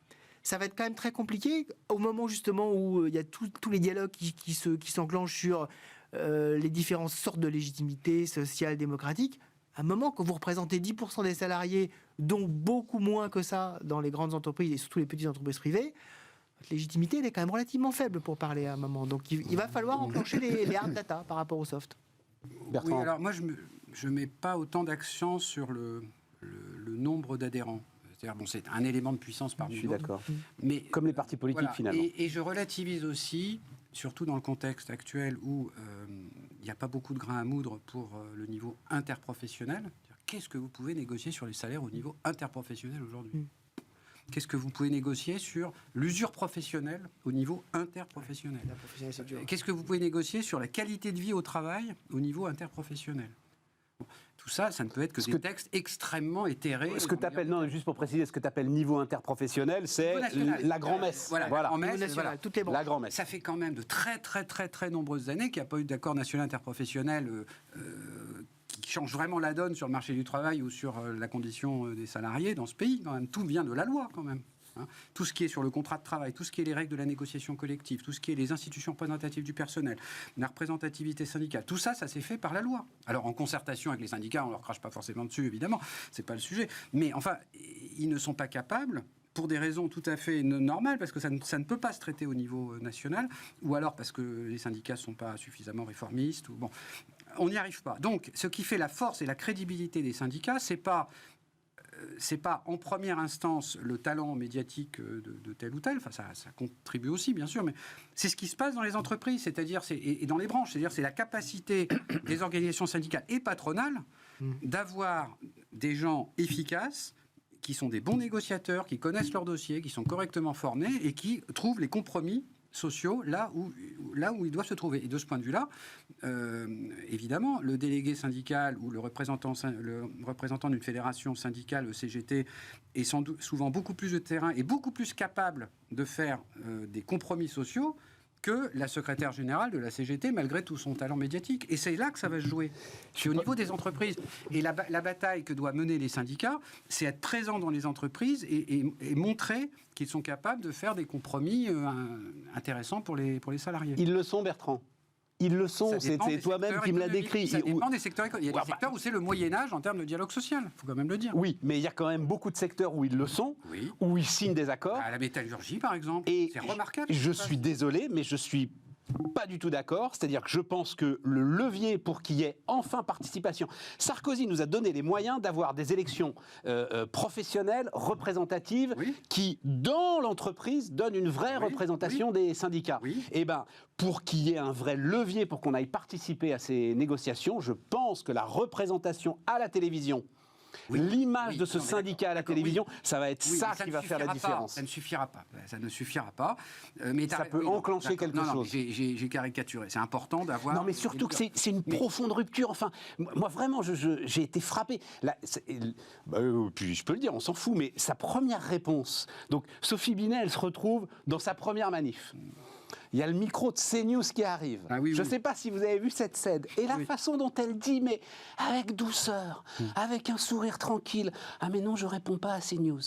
Speaker 2: ça va être quand même très compliqué au moment justement où il y a tous les dialogues qui s'enclenchent sur les différentes sortes de légitimité sociale, démocratique. À un moment que vous représentez 10% des salariés, dont beaucoup moins que ça dans les grandes entreprises et surtout les petites entreprises privées, votre légitimité elle est quand même relativement faible pour parler à un moment. Donc il va falloir enclencher les hard data par rapport au soft.
Speaker 3: Bertrand. Oui, alors moi je mets pas autant d'accent sur le nombre d'adhérents. C'est-à-dire, bon, c'est un élément de puissance parmi
Speaker 1: d'autres. Je suis d'accord.
Speaker 3: Mais
Speaker 1: comme les partis politiques, voilà, finalement.
Speaker 3: Et je relativise aussi, surtout dans le contexte actuel où il n'y a pas beaucoup de grains à moudre pour le niveau interprofessionnel. Qu'est-ce que vous pouvez négocier sur les salaires au niveau interprofessionnel aujourd'hui ? Qu'est-ce que vous pouvez négocier sur l'usure professionnelle au niveau interprofessionnel ? Qu'est-ce que vous pouvez négocier sur la qualité de vie au travail au niveau interprofessionnel ? Tout ça, ça ne peut être que des textes extrêmement éthérés.
Speaker 1: Ce que tu appelles, non, juste pour préciser, ce que tu appelles niveau interprofessionnel, c'est la grand-messe.
Speaker 3: Voilà. La grand-messe, voilà.
Speaker 2: Toutes les branches.
Speaker 1: La grand-messe.
Speaker 3: Ça fait quand même de très, très, très, très nombreuses années qu'il n'y a pas eu d'accord national interprofessionnel qui change vraiment la donne sur le marché du travail ou sur la condition des salariés dans ce pays. Quand même, tout vient de la loi, quand même. Tout ce qui est sur le contrat de travail, tout ce qui est les règles de la négociation collective, tout ce qui est les institutions représentatives du personnel, la représentativité syndicale, tout ça, ça s'est fait par la loi. Alors en concertation avec les syndicats, on ne leur crache pas forcément dessus, évidemment, c'est pas le sujet. Mais enfin, ils ne sont pas capables pour des raisons tout à fait normales, parce que ça ne peut pas se traiter au niveau national, ou alors parce que les syndicats ne sont pas suffisamment réformistes. Bon, on n'y arrive pas. Donc, ce qui fait la force et la crédibilité des syndicats, c'est pas en première instance le talent médiatique de tel ou tel, enfin ça contribue aussi bien sûr, mais c'est ce qui se passe dans les entreprises, c'est-à-dire et dans les branches, c'est-à-dire c'est la capacité des organisations syndicales et patronales d'avoir des gens efficaces, qui sont des bons négociateurs, qui connaissent leurs dossiers, qui sont correctement formés et qui trouvent les compromis sociaux là où ils doivent se trouver. Et de ce point de vue-là, évidemment, le délégué syndical ou le représentant d'une fédération syndicale, le CGT, est souvent beaucoup plus de terrain et beaucoup plus capable de faire des compromis sociaux que la secrétaire générale de la CGT, malgré tout son talent médiatique. Et c'est là que ça va se jouer. C'est au niveau des entreprises. Et la bataille que doivent mener les syndicats, c'est être présents dans les entreprises et montrer qu'ils sont capables de faire des compromis intéressants pour les salariés.
Speaker 1: Ils le sont, Bertrand. Ils le sont, c'est toi-même qui me l'as décrit.
Speaker 3: Ça dépend des secteurs économiques. Il y a des secteurs où c'est le Moyen-Âge en termes de dialogue social, il faut quand même le dire.
Speaker 1: Oui, mais il y a quand même beaucoup de secteurs où ils le sont, où ils signent des accords.
Speaker 3: À la métallurgie, par exemple, c'est remarquable.
Speaker 1: Je suis désolé, mais je suis pas du tout d'accord. C'est-à-dire que je pense que le levier pour qu'il y ait enfin participation... Sarkozy nous a donné les moyens d'avoir des élections professionnelles, représentatives, qui, dans l'entreprise, donnent une vraie représentation des syndicats. Eh bien, pour qu'il y ait un vrai levier pour qu'on aille participer à ces négociations, je pense que la représentation à la télévision, l'image de ce syndicat à la télévision, ça va être ça qui va faire la différence.
Speaker 3: Ça ne suffira pas. Ça ne suffira pas. Mais
Speaker 1: ça peut enclencher quelque chose.
Speaker 3: J'ai caricaturé. C'est important d'avoir...
Speaker 1: Non, mais surtout que c'est une profonde rupture. Enfin, moi, vraiment, j'ai été frappé. Là, puis je peux le dire, on s'en fout, mais sa première réponse... Donc, Sophie Binet, elle se retrouve dans sa première manif. Il y a le micro de CNews qui arrive. Je ne sais pas si vous avez vu cette scène. Et la façon dont elle dit, mais avec douceur, avec un sourire tranquille. Ah mais non, je ne réponds pas à CNews.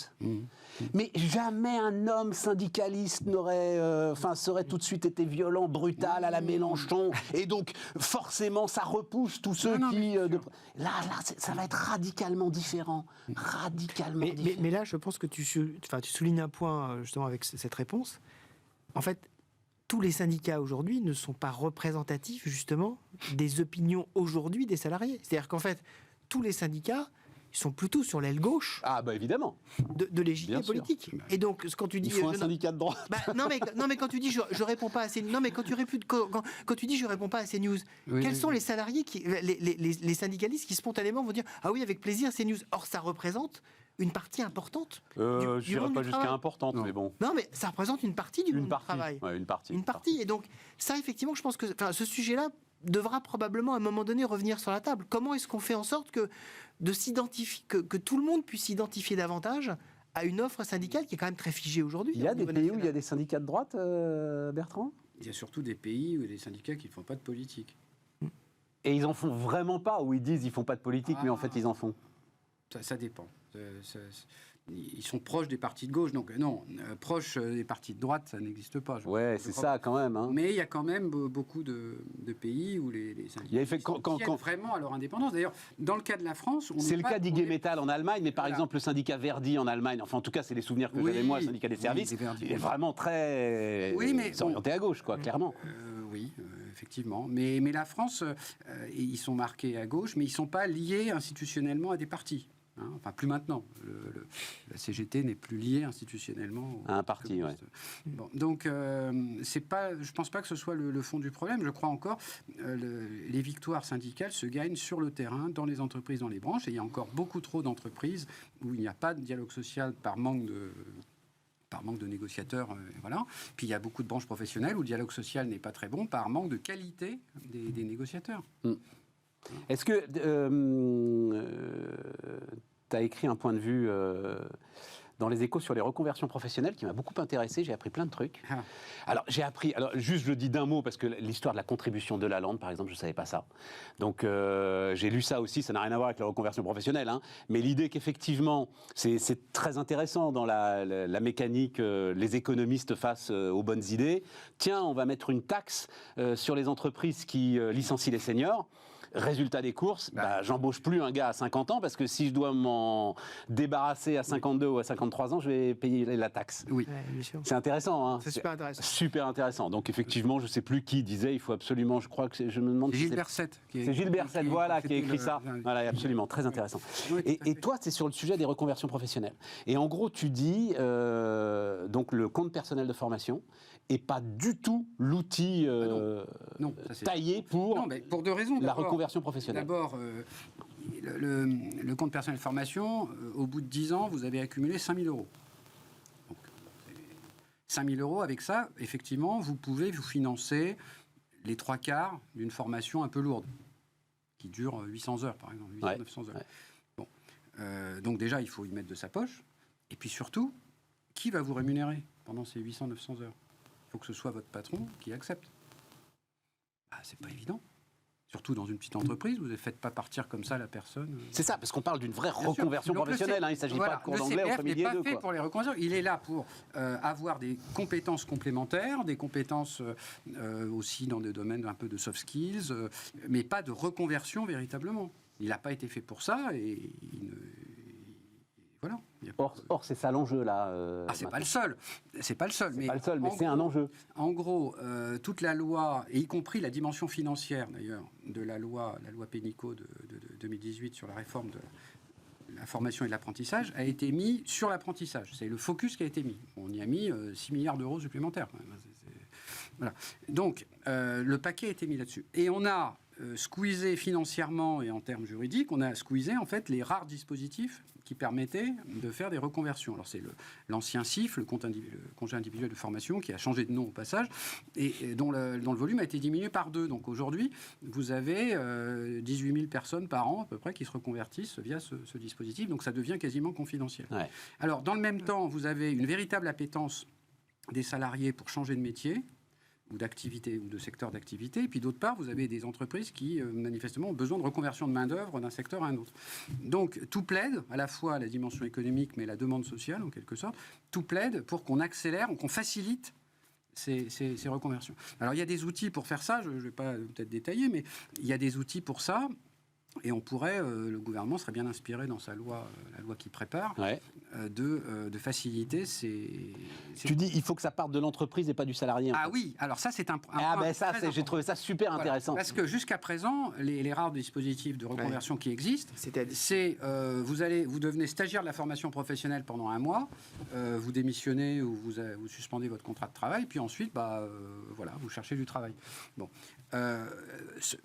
Speaker 1: Mais jamais un homme syndicaliste serait tout de suite été violent, brutal à la Mélenchon. Et donc, forcément, ça repousse tous ceux qui... Là, ça va être radicalement différent. Radicalement différent.
Speaker 2: Mais là, je pense que tu soulignes un point, justement, avec cette réponse. En fait, tous les syndicats aujourd'hui ne sont pas représentatifs, justement, des opinions aujourd'hui des salariés. C'est-à-dire qu'en fait, tous les syndicats sont plutôt sur l'aile gauche.
Speaker 1: Ah, bah évidemment.
Speaker 2: De l'échiquier politique. Et donc, quand tu dis...
Speaker 1: Il faut un syndicat de droite.
Speaker 2: Non, mais quand tu dis je réponds pas à ces... Non, mais quand tu dis je réponds pas à ces news, quels sont les salariés, les syndicalistes qui spontanément vont dire ah oui, avec plaisir, ces news. Or, ça représente une partie importante
Speaker 1: je dirais pas jusqu'à importante, mais bon.
Speaker 2: Non, mais ça représente une partie du monde du travail.
Speaker 1: Ouais, une partie.
Speaker 2: Et donc, ça, effectivement, je pense que ce sujet-là devra probablement, à un moment donné, revenir sur la table. Comment est-ce qu'on fait en sorte que tout le monde puisse s'identifier davantage à une offre syndicale qui est quand même très figée aujourd'hui?
Speaker 1: Il y a des pays où il y a des syndicats de droite, Bertrand?
Speaker 3: Il y a surtout des pays où il y a des syndicats qui ne font pas de politique.
Speaker 1: Et ils en font vraiment pas, ou ils disent ils font pas de politique, mais en fait ils en font?
Speaker 3: Ça dépend. Ils sont proches des partis de gauche, donc non, proches des partis de droite, ça n'existe pas.
Speaker 1: C'est ça quand même. Hein.
Speaker 3: Mais il y a quand même beaucoup de pays où les syndicats tiennent vraiment à leur indépendance. D'ailleurs, dans le cas de la France...
Speaker 1: C'est le cas d'IG Metall en Allemagne, mais par exemple le syndicat Verdi en Allemagne, enfin en tout cas c'est les souvenirs que j'avais moi, le syndicat des services, il est vraiment très orienté à gauche, quoi, clairement.
Speaker 3: Oui, effectivement. Mais la France, ils sont marqués à gauche, mais ils ne sont pas liés institutionnellement à des partis. Enfin, plus maintenant. La CGT n'est plus liée institutionnellement
Speaker 1: à un parti.
Speaker 3: Bon, donc, je ne pense pas que ce soit le fond du problème. Je crois encore les victoires syndicales se gagnent sur le terrain, dans les entreprises, dans les branches. Et il y a encore beaucoup trop d'entreprises où il n'y a pas de dialogue social par manque de négociateurs, voilà. Puis il y a beaucoup de branches professionnelles où le dialogue social n'est pas très bon par manque de qualité des négociateurs.
Speaker 1: Est-ce que tu as écrit un point de vue dans les Échos sur les reconversions professionnelles qui m'a beaucoup intéressé, j'ai appris plein de trucs. Alors juste je le dis d'un mot parce que l'histoire de la contribution de Lalande par exemple, je ne savais pas ça. Donc j'ai lu ça aussi, ça n'a rien à voir avec la reconversion professionnelle, hein, mais l'idée qu'effectivement c'est très intéressant dans la mécanique, les économistes face aux bonnes idées. Tiens, on va mettre une taxe sur les entreprises qui licencient les seniors. Résultat des courses, j'embauche plus un gars à 50 ans parce que si je dois m'en débarrasser à 52 ou à 53 ans, je vais payer la taxe.
Speaker 3: Oui.
Speaker 2: Ouais, bien sûr.
Speaker 1: C'est intéressant. Hein.
Speaker 2: C'est super intéressant.
Speaker 1: Super intéressant. Donc effectivement, je ne sais plus qui disait, il faut absolument, je crois que je me demande...
Speaker 3: C'est
Speaker 1: si
Speaker 3: Gilles Berset.
Speaker 1: C'est Gilles Berset, voilà, qui a écrit ça. Voilà, absolument, très intéressant.
Speaker 3: Oui,
Speaker 1: Et toi, c'est sur le sujet des reconversions professionnelles. Et en gros, tu dis, donc le compte personnel de formation et pas du tout l'outil
Speaker 3: Non, ça, c'est
Speaker 1: taillé pour,
Speaker 3: non, mais pour deux raisons.
Speaker 1: la reconversion professionnelle.
Speaker 3: D'abord, le compte personnel de formation, au bout de 10 ans, vous avez accumulé 5 000 euros. Donc, 5 000 euros, avec ça, effectivement, vous pouvez vous financer les 3/4 d'une formation un peu lourde, qui dure 800 heures, par exemple, 800-900 heures.
Speaker 1: Ouais.
Speaker 3: Bon. Donc déjà, il faut y mettre de sa poche. Et puis surtout, qui va vous rémunérer pendant ces 800-900 heures ? Il faut que ce soit votre patron qui accepte. C'est pas évident. Surtout dans une petite entreprise, vous ne faites pas partir comme ça la personne.
Speaker 1: C'est ça, parce qu'on parle d'une vraie
Speaker 3: Bien sûr.
Speaker 1: reconversion
Speaker 3: Donc,
Speaker 1: professionnelle. Il ne s'agit pas de cours d'anglais
Speaker 3: Le
Speaker 1: entre midi et
Speaker 3: CPF
Speaker 1: deux.
Speaker 3: n'est pas fait pour les reconversions. Il est là pour avoir des compétences complémentaires, des compétences aussi dans des domaines un peu de soft skills, mais pas de reconversion véritablement. Il n'a pas été fait pour ça et voilà.
Speaker 1: Or, c'est ça l'enjeu, là.
Speaker 3: C'est pas le seul. C'est pas le seul.
Speaker 1: C'est pas le seul, mais c'est un enjeu.
Speaker 3: En gros, toute la loi, et y compris la dimension financière, d'ailleurs, de la loi Pénicaud de 2018 sur la réforme de la formation et de l'apprentissage, a été mis sur l'apprentissage. C'est le focus qui a été mis. On y a mis 6 milliards d'euros supplémentaires. Voilà. Donc, le paquet a été mis là-dessus. Et on a squeezé financièrement et en termes juridiques, on a squeezé, en fait, les rares dispositifs qui permettait de faire des reconversions. Alors c'est l'ancien CIF, le congé individuel de formation, qui a changé de nom au passage, et dont le volume a été diminué par 2. Donc aujourd'hui, vous avez 18 000 personnes par an à peu près qui se reconvertissent via ce dispositif, donc ça devient quasiment confidentiel.
Speaker 1: Ouais.
Speaker 3: Alors dans le même temps, vous avez une véritable appétence des salariés pour changer de métier, ou d'activité, ou de secteur d'activité. Et puis d'autre part, vous avez des entreprises qui, manifestement, ont besoin de reconversion de main-d'œuvre d'un secteur à un autre. Donc, tout plaide, à la fois la dimension économique, mais la demande sociale, en quelque sorte, tout plaide pour qu'on accélère, qu'on facilite ces reconversions. Alors, il y a des outils pour faire ça, je ne vais pas peut-être détailler, mais il y a des outils pour ça. Et on pourrait, le gouvernement serait bien inspiré dans sa loi, la loi qu'il prépare, de faciliter ces...
Speaker 1: Tu dis il faut que ça parte de l'entreprise et pas du salarié.
Speaker 3: Ah oui, alors ça c'est un point
Speaker 1: ça, j'ai trouvé ça super intéressant.
Speaker 3: Parce que jusqu'à présent, les rares dispositifs de reconversion qui existent, c'est vous devenez stagiaire de la formation professionnelle pendant 1 mois, vous démissionnez ou vous suspendez votre contrat de travail, puis ensuite, vous cherchez du travail. Bon.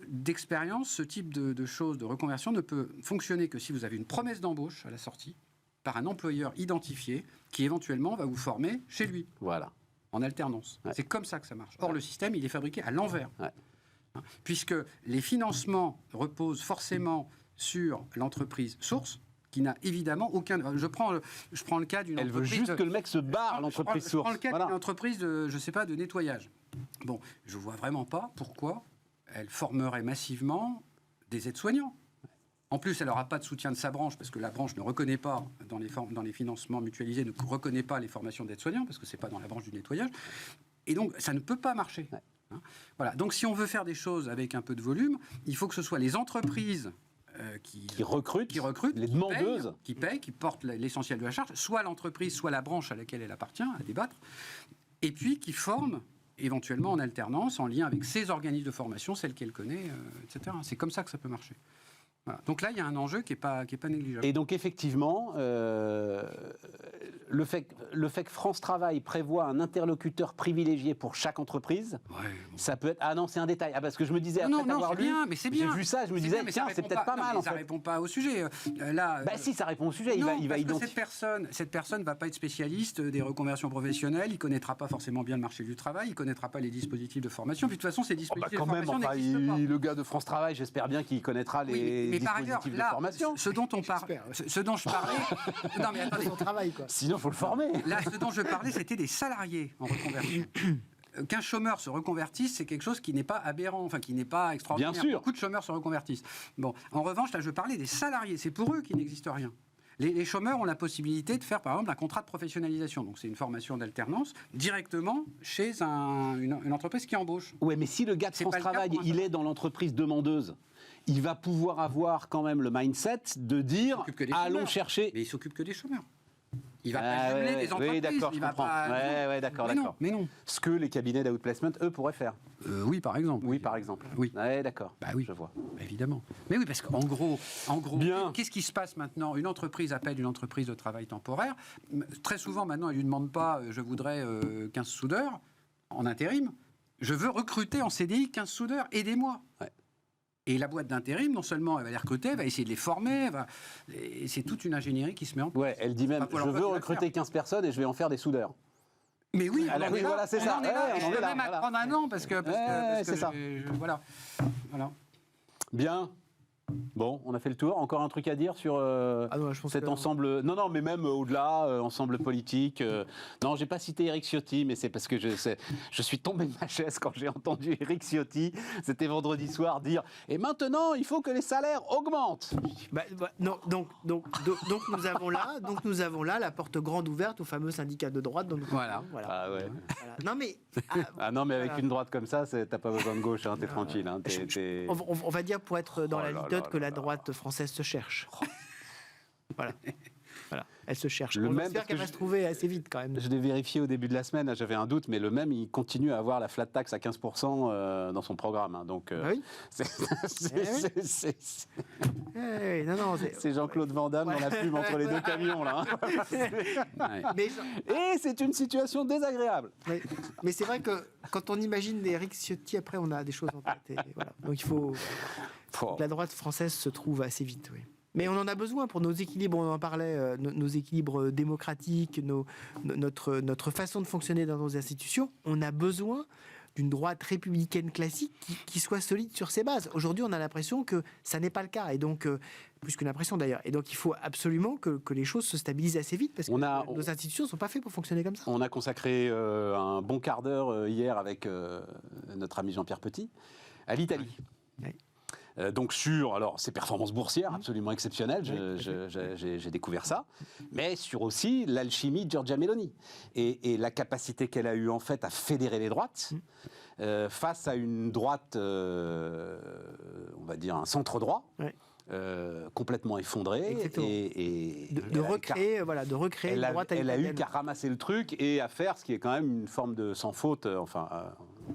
Speaker 3: D'expérience, ce type de choses, de reconversion, ne peut fonctionner que si vous avez une promesse d'embauche à la sortie par un employeur identifié qui éventuellement va vous former chez lui.
Speaker 1: Voilà.
Speaker 3: En alternance. Ouais. C'est comme ça que ça marche. Or, le système, il est fabriqué à l'envers.
Speaker 1: Ouais.
Speaker 3: Puisque les financements reposent forcément sur l'entreprise source, qui n'a évidemment aucun... Je prends le cas d'une entreprise...
Speaker 1: Elle veut juste que le mec se barre, l'entreprise source.
Speaker 3: Je prends le cas d'une entreprise de, de nettoyage. Bon, je ne vois vraiment pas pourquoi elle formerait massivement des aides-soignants. En plus, elle n'aura pas de soutien de sa branche, parce que la branche ne reconnaît pas, dans les financements mutualisés, ne reconnaît pas les formations d'aides-soignants, parce que ce n'est pas dans la branche du nettoyage. Et donc, ça ne peut pas marcher.
Speaker 1: Ouais.
Speaker 3: Voilà. Donc, si on veut faire des choses avec un peu de volume, il faut que ce soit les entreprises qui recrutent,
Speaker 1: les demandeuses,
Speaker 3: qui payent, qui portent l'essentiel de la charge, soit l'entreprise, soit la branche à laquelle elle appartient, à débattre, et puis qui forment éventuellement en alternance, en lien avec ses organismes de formation, celles qu'elle connaît, etc. C'est comme ça que ça peut marcher. Voilà. Donc là, il y a un enjeu qui n'est pas négligeable.
Speaker 1: Et donc, effectivement, le fait que France Travail prévoit un interlocuteur privilégié pour chaque entreprise, ça peut être... Ah non, c'est un détail. Ah, parce que je me disais, après avoir lu, j'ai vu ça, je me disais, tiens, c'est peut-être pas mal, en fait.
Speaker 3: Ça ne répond pas au sujet.
Speaker 1: Si, ça répond au sujet. Il va identifier...
Speaker 3: Cette personne ne va pas être spécialiste des reconversions professionnelles, il ne connaîtra pas forcément bien le marché du travail, il ne connaîtra pas les dispositifs de formation. Puis de toute façon, ces dispositifs de formation n'existent pas.
Speaker 1: Le gars de France Travail, j'espère bien qu'il connaîtra les dispositifs de formation.
Speaker 3: Ce dont je parlais... Non, mais attendez.
Speaker 2: Son travail, quoi.
Speaker 1: Sinon, il faut le former.
Speaker 3: Là, ce dont je parlais, c'était des salariés en reconversion. Qu'un chômeur se reconvertisse, c'est quelque chose qui n'est pas aberrant, enfin qui n'est pas extraordinaire.
Speaker 1: Bien sûr.
Speaker 3: Beaucoup de chômeurs se reconvertissent. Bon, en revanche, là, je parlais des salariés. C'est pour eux qu'il n'existe rien. Les chômeurs ont la possibilité de faire, par exemple, un contrat de professionnalisation. Donc, c'est une formation d'alternance directement chez une entreprise qui embauche.
Speaker 1: Oui, mais si le gars de France Travail, il est dans l'entreprise demandeuse, il va pouvoir avoir quand même le mindset de dire
Speaker 3: s'occupe que des
Speaker 1: allons
Speaker 3: chômeurs.
Speaker 1: chercher.
Speaker 3: Mais il s'occupe que des chômeurs. Il va
Speaker 1: Ah,
Speaker 3: pas jumeler
Speaker 1: ouais,
Speaker 3: des entreprises.
Speaker 1: oui, d'accord,
Speaker 3: il
Speaker 1: je
Speaker 3: va
Speaker 1: comprends.
Speaker 3: pas...
Speaker 1: Ouais, d'accord,
Speaker 3: mais
Speaker 1: d'accord.
Speaker 3: Non, mais non.
Speaker 1: Ce que les cabinets d'outplacement, eux, pourraient faire.
Speaker 3: Oui, par exemple.
Speaker 1: Oui, par exemple.
Speaker 3: Oui.
Speaker 1: Ouais, d'accord.
Speaker 3: Bah oui.
Speaker 1: Je vois.
Speaker 3: Évidemment. Mais oui, parce qu'en gros,
Speaker 1: Bien.
Speaker 3: qu'est-ce qui se passe maintenant? Une entreprise appelle une entreprise de travail temporaire. Très souvent, maintenant, elle ne lui demande pas je voudrais 15 soudeurs en intérim. Je veux recruter en CDI 15 soudeurs, aidez-moi.
Speaker 1: Ouais.
Speaker 3: Et la boîte d'intérim, non seulement elle va les recruter, elle va essayer de les former. Et c'est toute une ingénierie qui se met en place.
Speaker 1: Ouais, elle dit même
Speaker 3: Pas pour
Speaker 1: je
Speaker 3: l'emploi
Speaker 1: veux
Speaker 3: qui va
Speaker 1: recruter
Speaker 3: faire.
Speaker 1: 15 personnes et je vais en faire des soudeurs.
Speaker 3: Mais oui,
Speaker 1: Alors,
Speaker 3: on en
Speaker 1: oui,
Speaker 3: est là.
Speaker 1: voilà, c'est
Speaker 3: On
Speaker 1: ça.
Speaker 3: en est là.
Speaker 1: Ouais,
Speaker 3: Et je
Speaker 1: on en
Speaker 3: peux
Speaker 1: est là,
Speaker 3: même
Speaker 1: voilà.
Speaker 3: apprendre un an parce que
Speaker 1: c'est ça.
Speaker 3: Voilà.
Speaker 1: Bien. Bon, on a fait le tour. Encore un truc à dire sur
Speaker 2: Ah non, je pense
Speaker 1: cet
Speaker 2: que-
Speaker 1: ensemble. Non, mais même au-delà, ensemble politique. Non, j'ai pas cité Éric Ciotti, mais c'est parce que je suis tombé de ma chaise quand j'ai entendu Éric Ciotti, c'était vendredi soir, dire et maintenant il faut que les salaires augmentent.
Speaker 2: Non, donc nous avons là la porte grande ouverte au fameux syndicat de droite. Dont nous
Speaker 3: Voilà.
Speaker 2: parlons.
Speaker 1: Ah ouais.
Speaker 2: Voilà. Non mais
Speaker 1: Ah non, mais avec
Speaker 2: Voilà.
Speaker 1: une droite comme ça, t'as pas besoin de gauche, hein, t'es tranquille. Hein,
Speaker 2: on va dire pour être dans
Speaker 1: Oh
Speaker 2: la
Speaker 1: là
Speaker 2: litote
Speaker 1: là
Speaker 2: que
Speaker 1: là
Speaker 2: la
Speaker 1: là.
Speaker 2: droite française se cherche. Voilà. Elle se cherche.
Speaker 1: Le
Speaker 2: On
Speaker 1: même,
Speaker 2: espère
Speaker 1: parce
Speaker 2: qu'elle
Speaker 1: que
Speaker 2: va se trouver assez vite quand même.
Speaker 1: Je l'ai vérifié au début de la semaine, j'avais un doute, mais le même, il continue à avoir la flat tax à 15% dans son programme. Hein, donc,
Speaker 2: Ah oui. Non,
Speaker 1: c'est Jean-Claude Van Damme dans la pub entre les deux camions, là. Hein.
Speaker 2: Mais,
Speaker 1: Et c'est une situation désagréable.
Speaker 2: mais c'est vrai que quand on imagine Éric Ciotti, après on a des choses en tête. Et voilà. Donc il faut que la droite française se trouve assez vite, oui. Mais on en a besoin pour nos équilibres, on en parlait, nos équilibres démocratiques, notre façon de fonctionner dans nos institutions. On a besoin d'une droite républicaine classique qui soit solide sur ses bases. Aujourd'hui, on a l'impression que ça n'est pas le cas. Et donc, plus qu'une impression d'ailleurs. Et donc, il faut absolument que les choses se stabilisent assez vite parce que nos institutions ne sont pas faites pour fonctionner comme ça.
Speaker 1: On a consacré un bon quart d'heure hier avec notre ami Jean-Pierre Petit à l'Italie.
Speaker 2: Oui.
Speaker 1: Donc sur ces performances boursières absolument exceptionnelles, j'ai découvert ça, mais sur aussi l'alchimie de Giorgia Meloni et la capacité qu'elle a eue en fait à fédérer les droites face à une droite, on va dire un centre droit. Ouais. Complètement effondré et
Speaker 2: de recréer une droite.
Speaker 1: Elle a eu qu'à ramasser le truc et à faire ce qui est quand même une forme de sans faute.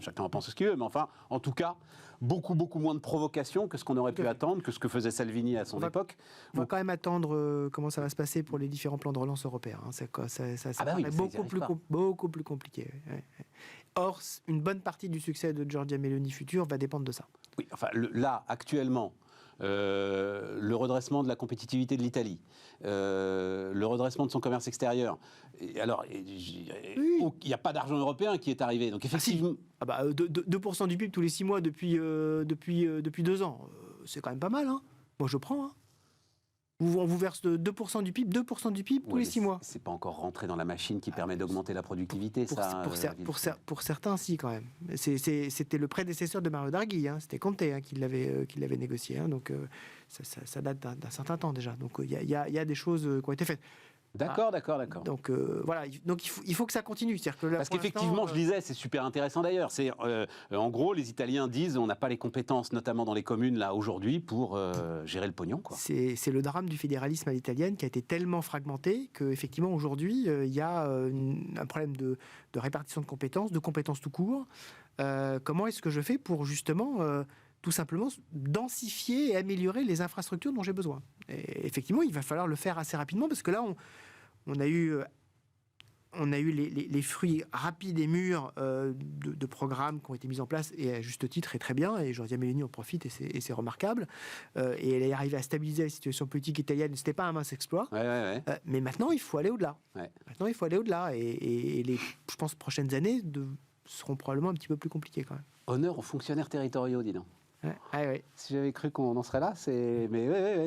Speaker 1: Chacun en pense ce qu'il veut, mais en tout cas, beaucoup moins de provocation que ce qu'on aurait pu attendre, que ce que faisait Salvini à son époque.
Speaker 2: On va quand même attendre comment ça va se passer pour les différents plans de relance européens. Ça paraît beaucoup plus compliqué. Ouais. Or, une bonne partie du succès de Giorgia Meloni futur va dépendre de ça.
Speaker 1: Oui, là, actuellement, le redressement de la compétitivité de l'Italie, le redressement de son commerce extérieur. Alors, il n'y a pas d'argent européen qui est arrivé. Donc, effectivement.
Speaker 2: 2% du PIB tous les 6 mois depuis 2 ans. C'est quand même pas mal. Hein. Moi, je prends. Hein. On vous verse 2% du PIB, tous les 6 mois.
Speaker 1: C'est pas encore rentré dans la machine qui permet d'augmenter la productivité,
Speaker 2: pour certains, si, quand même. C'était le prédécesseur de Mario Draghi, hein. C'était Conte qui l'avait négocié. Hein. Donc, ça date d'un certain temps déjà. Donc, il y a des choses qui ont été faites.
Speaker 1: D'accord.
Speaker 2: Donc voilà, donc il faut que ça continue.
Speaker 1: Parce qu'effectivement, je disais, c'est super intéressant d'ailleurs. C'est en gros, les Italiens disent, on n'a pas les compétences, notamment dans les communes là aujourd'hui, pour gérer le pognon. Quoi.
Speaker 2: C'est le drame du fédéralisme à l'italienne qui a été tellement fragmenté qu'effectivement aujourd'hui, il y a un problème de répartition de compétences tout court. Comment est-ce que je fais pour justement tout simplement densifier et améliorer les infrastructures dont j'ai besoin. Et effectivement, il va falloir le faire assez rapidement parce que là, on a eu les fruits rapides et mûrs de programmes qui ont été mis en place et à juste titre et très bien. Et Giorgia Meloni en profite et c'est remarquable. Et elle est arrivée à stabiliser la situation politique italienne. C'était pas un mince exploit.
Speaker 1: Ouais.
Speaker 2: Mais maintenant, il faut aller au-delà.
Speaker 1: Ouais.
Speaker 2: Et les, je pense, prochaines années seront probablement un petit peu plus compliquées quand même.
Speaker 1: Honneur aux fonctionnaires territoriaux, dis donc.
Speaker 2: Ouais.
Speaker 1: Si j'avais cru qu'on en serait là,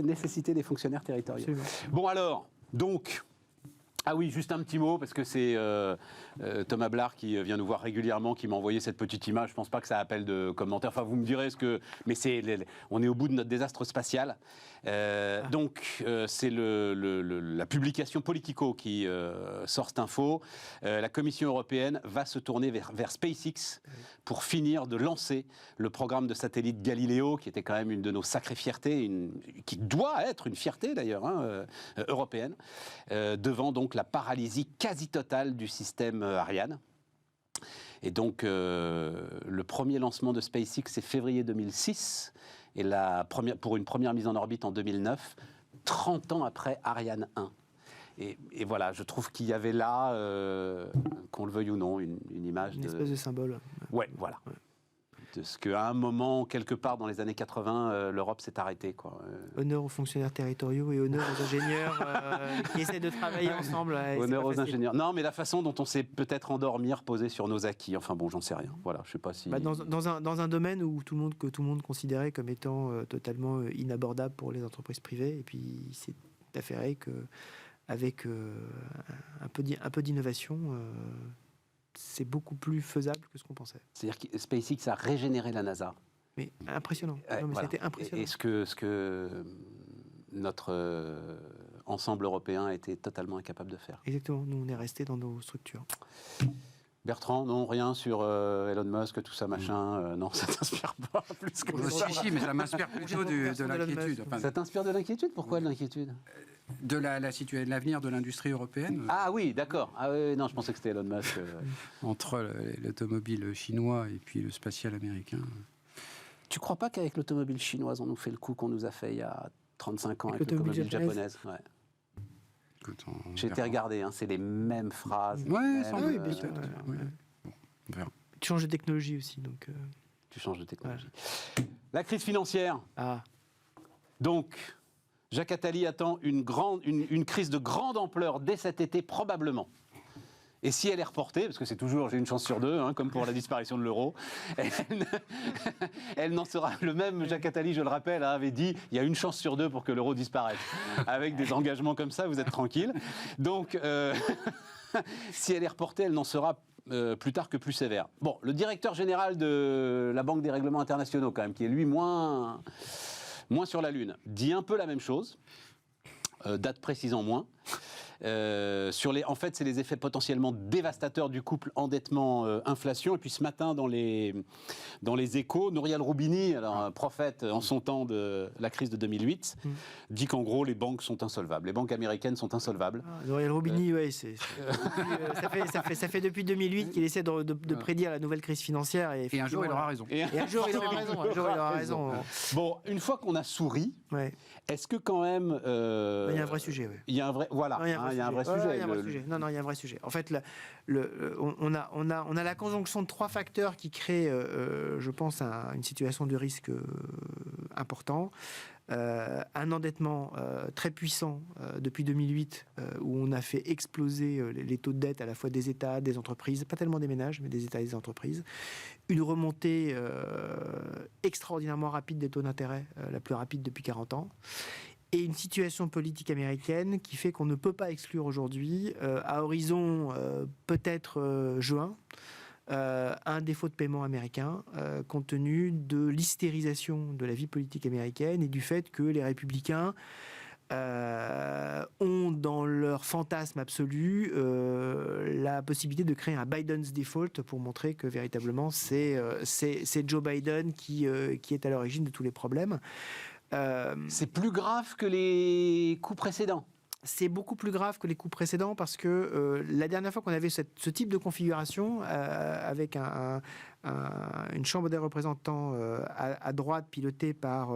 Speaker 1: nécessité des fonctionnaires territoriaux.
Speaker 2: Absolument.
Speaker 1: Bon alors, donc, Ah oui, juste un petit mot, parce que c'est Thomas Blard qui vient nous voir régulièrement, qui m'a envoyé cette petite image. Je ne pense pas que ça appelle de commentaires. Enfin, vous me direz ce que... Mais on est au bout de notre désastre spatial. Donc, c'est la publication Politico qui sort cette info. La Commission européenne va se tourner vers SpaceX pour finir de lancer le programme de satellite Galileo, qui était quand même une de nos sacrées fiertés, qui doit être une fierté d'ailleurs, européenne, devant donc la paralysie quasi totale du système Ariane. Et donc, le premier lancement de SpaceX, c'est février 2006, et pour une première mise en orbite en 2009, 30 ans après Ariane 1. Et voilà, je trouve qu'il y avait là, qu'on le veuille ou non, une image
Speaker 2: Une espèce de symbole.
Speaker 1: Ouais, voilà. Ouais. De ce qu'à un moment, quelque part dans les années 80, l'Europe s'est arrêtée, quoi.
Speaker 2: Honneur aux fonctionnaires territoriaux et honneur aux ingénieurs qui essaient de travailler ensemble.
Speaker 1: Honneur aux ingénieurs. Non, mais la façon dont on s'est peut-être endormi, reposé sur nos acquis. Enfin bon, j'en sais rien. Voilà, je sais pas si...
Speaker 2: Dans un domaine où tout le monde considérait comme étant totalement inabordable pour les entreprises privées, et puis c'est avéré qu'avec un peu d'innovation... c'est beaucoup plus faisable que ce qu'on pensait.
Speaker 1: C'est-à-dire que SpaceX a régénéré la NASA.
Speaker 2: Mais impressionnant. Non, mais
Speaker 1: voilà.
Speaker 2: C'était impressionnant.
Speaker 1: Et ce que notre ensemble européen a été totalement incapable de faire.
Speaker 2: Exactement. Nous, on est restés dans nos structures.
Speaker 1: Bertrand, non, rien sur Elon Musk, tout ça, machin. Non, ça t'inspire pas plus que ça.
Speaker 3: Si, mais ça m'inspire plutôt de l'inquiétude. Enfin,
Speaker 1: ça t'inspire de l'inquiétude? Pourquoi de l'inquiétude?
Speaker 3: De l'avenir de l'industrie européenne.
Speaker 1: Ah oui, d'accord. Ah oui, non, je pensais que c'était Elon Musk.
Speaker 3: Entre l'automobile chinois et puis le spatial américain.
Speaker 1: Tu crois pas qu'avec l'automobile chinoise, on nous fait le coup qu'on nous a fait il y a 35 ans avec l'automobile japonaise? Ouais. J'ai été regardé, c'est les mêmes phrases.
Speaker 3: Ouais,
Speaker 2: oui, bien sûr.
Speaker 3: Ouais. Bon, on verra.
Speaker 2: Tu changes de technologie aussi, donc.
Speaker 1: Tu changes de technologie. Ouais. La crise financière.
Speaker 2: Ah.
Speaker 1: Donc, Jacques Attali attend une crise de grande ampleur dès cet été, probablement. Et si elle est reportée, parce que c'est toujours, j'ai une chance sur deux, comme pour la disparition de l'euro, elle n'en sera... Le même Jacques Attali, je le rappelle, avait dit, il y a une chance sur deux pour que l'euro disparaisse. Avec des engagements comme ça, vous êtes tranquille. Donc, si elle est reportée, elle n'en sera plus tard que plus sévère. Bon, le directeur général de la Banque des règlements internationaux, quand même, qui est lui moins sur la Lune, dit un peu la même chose, date précisant moins. En fait, c'est les effets potentiellement dévastateurs du couple endettement-inflation. Et puis ce matin, dans les Échos, Nouriel Roubini, alors un prophète en son temps de la crise de 2008, dit qu'en gros, les banques sont insolvables. Les banques américaines sont insolvables.
Speaker 2: Nouriel Roubini, oui, ça fait depuis 2008 qu'il essaie de prédire la nouvelle crise financière. Et
Speaker 3: un jour, il aura raison.
Speaker 2: Et un jour, il aura raison.
Speaker 1: Bon, une fois qu'on a souri,
Speaker 2: ouais.
Speaker 1: Est-ce que quand même...
Speaker 2: il y a un vrai sujet, oui.
Speaker 1: Il y a un vrai... Voilà, il y a un vrai sujet.
Speaker 2: Non, il y a un vrai sujet. En fait, on a la conjonction de trois facteurs qui créent, je pense, une situation de risque important. Un endettement très puissant depuis 2008, où on a fait exploser les taux de dette à la fois des États, des entreprises, pas tellement des ménages, mais des États et des entreprises. Une remontée extraordinairement rapide des taux d'intérêt, la plus rapide depuis 40 ans. Et une situation politique américaine qui fait qu'on ne peut pas exclure aujourd'hui, à horizon peut-être juin, un défaut de paiement américain, compte tenu de l'hystérisation de la vie politique américaine et du fait que les républicains ont dans leur fantasme absolu la possibilité de créer un Biden's default pour montrer que véritablement c'est Joe Biden qui est à l'origine de tous les problèmes.
Speaker 1: C'est plus grave que les coups précédents.
Speaker 2: C'est beaucoup plus grave que les coups précédents parce que la dernière fois qu'on avait ce type de configuration avec une chambre des représentants à droite pilotée par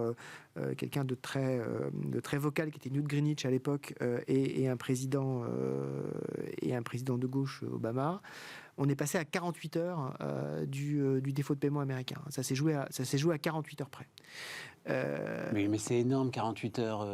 Speaker 2: quelqu'un de très vocal qui était Newt Gingrich à l'époque et un président de gauche, Obama, on est passé à 48 heures du défaut de paiement américain. Ça s'est joué à 48 heures près.
Speaker 1: Mais c'est énorme, 48 heures.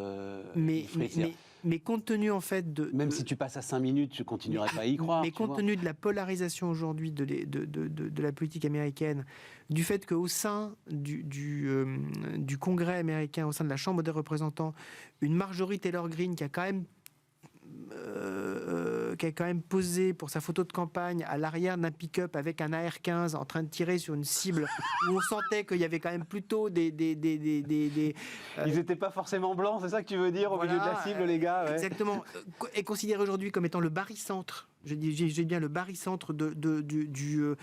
Speaker 2: Mais compte tenu en fait
Speaker 1: Même si tu passes à 5 minutes, je continuerai pas à y croire.
Speaker 2: Mais compte tenu de la polarisation aujourd'hui de la politique américaine, du fait qu'au sein du Congrès américain, au sein de la Chambre des représentants, une Marjorie Taylor Greene qui a quand même qui a quand même posé pour sa photo de campagne à l'arrière d'un pick-up avec un AR-15 en train de tirer sur une cible où on sentait qu'il y avait quand même plutôt des
Speaker 1: Ils n'étaient pas forcément blancs, c'est ça que tu veux dire, au
Speaker 2: voilà,
Speaker 1: milieu de la cible, les gars, ouais.
Speaker 2: Exactement. Est considéré aujourd'hui comme étant le barycentre. Je dis bien le barycentre du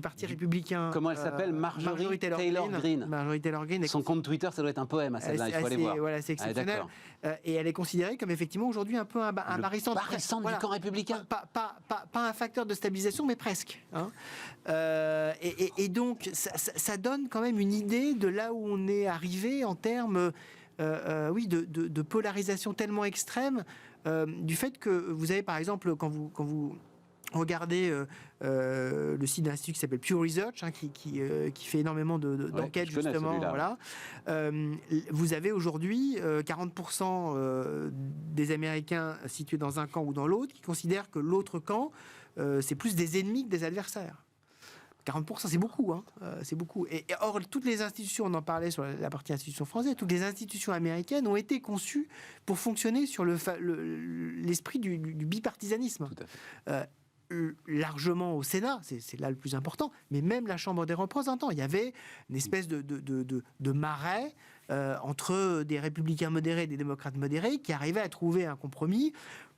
Speaker 2: Parti républicain.
Speaker 1: Comment elle s'appelle? Marjorie Taylor Greene.
Speaker 2: Marjorie Taylor Greene.
Speaker 1: Son compte Twitter, ça doit être un poème, à celle-là, il faut aller voir.
Speaker 2: Voilà, c'est exceptionnel.
Speaker 1: Ah,
Speaker 2: et elle est considérée comme effectivement aujourd'hui un peu un barycentre.
Speaker 1: Barycentre du camp républicain.
Speaker 2: Pas un facteur de stabilisation, mais presque. Hein. Et donc, ça donne quand même une idée de là où on est arrivé en termes de polarisation tellement extrême, du fait que vous avez par exemple, quand vous regardez le site d'un institut qui s'appelle Pew Research, hein, qui fait énormément d'enquêtes justement, voilà. Vous avez aujourd'hui 40% des Américains situés dans un camp ou dans l'autre qui considèrent que l'autre camp, c'est plus des ennemis que des adversaires. 40%, c'est beaucoup, hein. C'est beaucoup. Et or, toutes les institutions, on en parlait sur la partie institutions françaises, toutes les institutions américaines ont été conçues pour fonctionner sur l'esprit du bipartisanisme.
Speaker 1: Tout à fait.
Speaker 2: Largement au Sénat, c'est là le plus important, mais même la Chambre des représentants, il y avait une espèce de marais entre des républicains modérés et des démocrates modérés qui arrivaient à trouver un compromis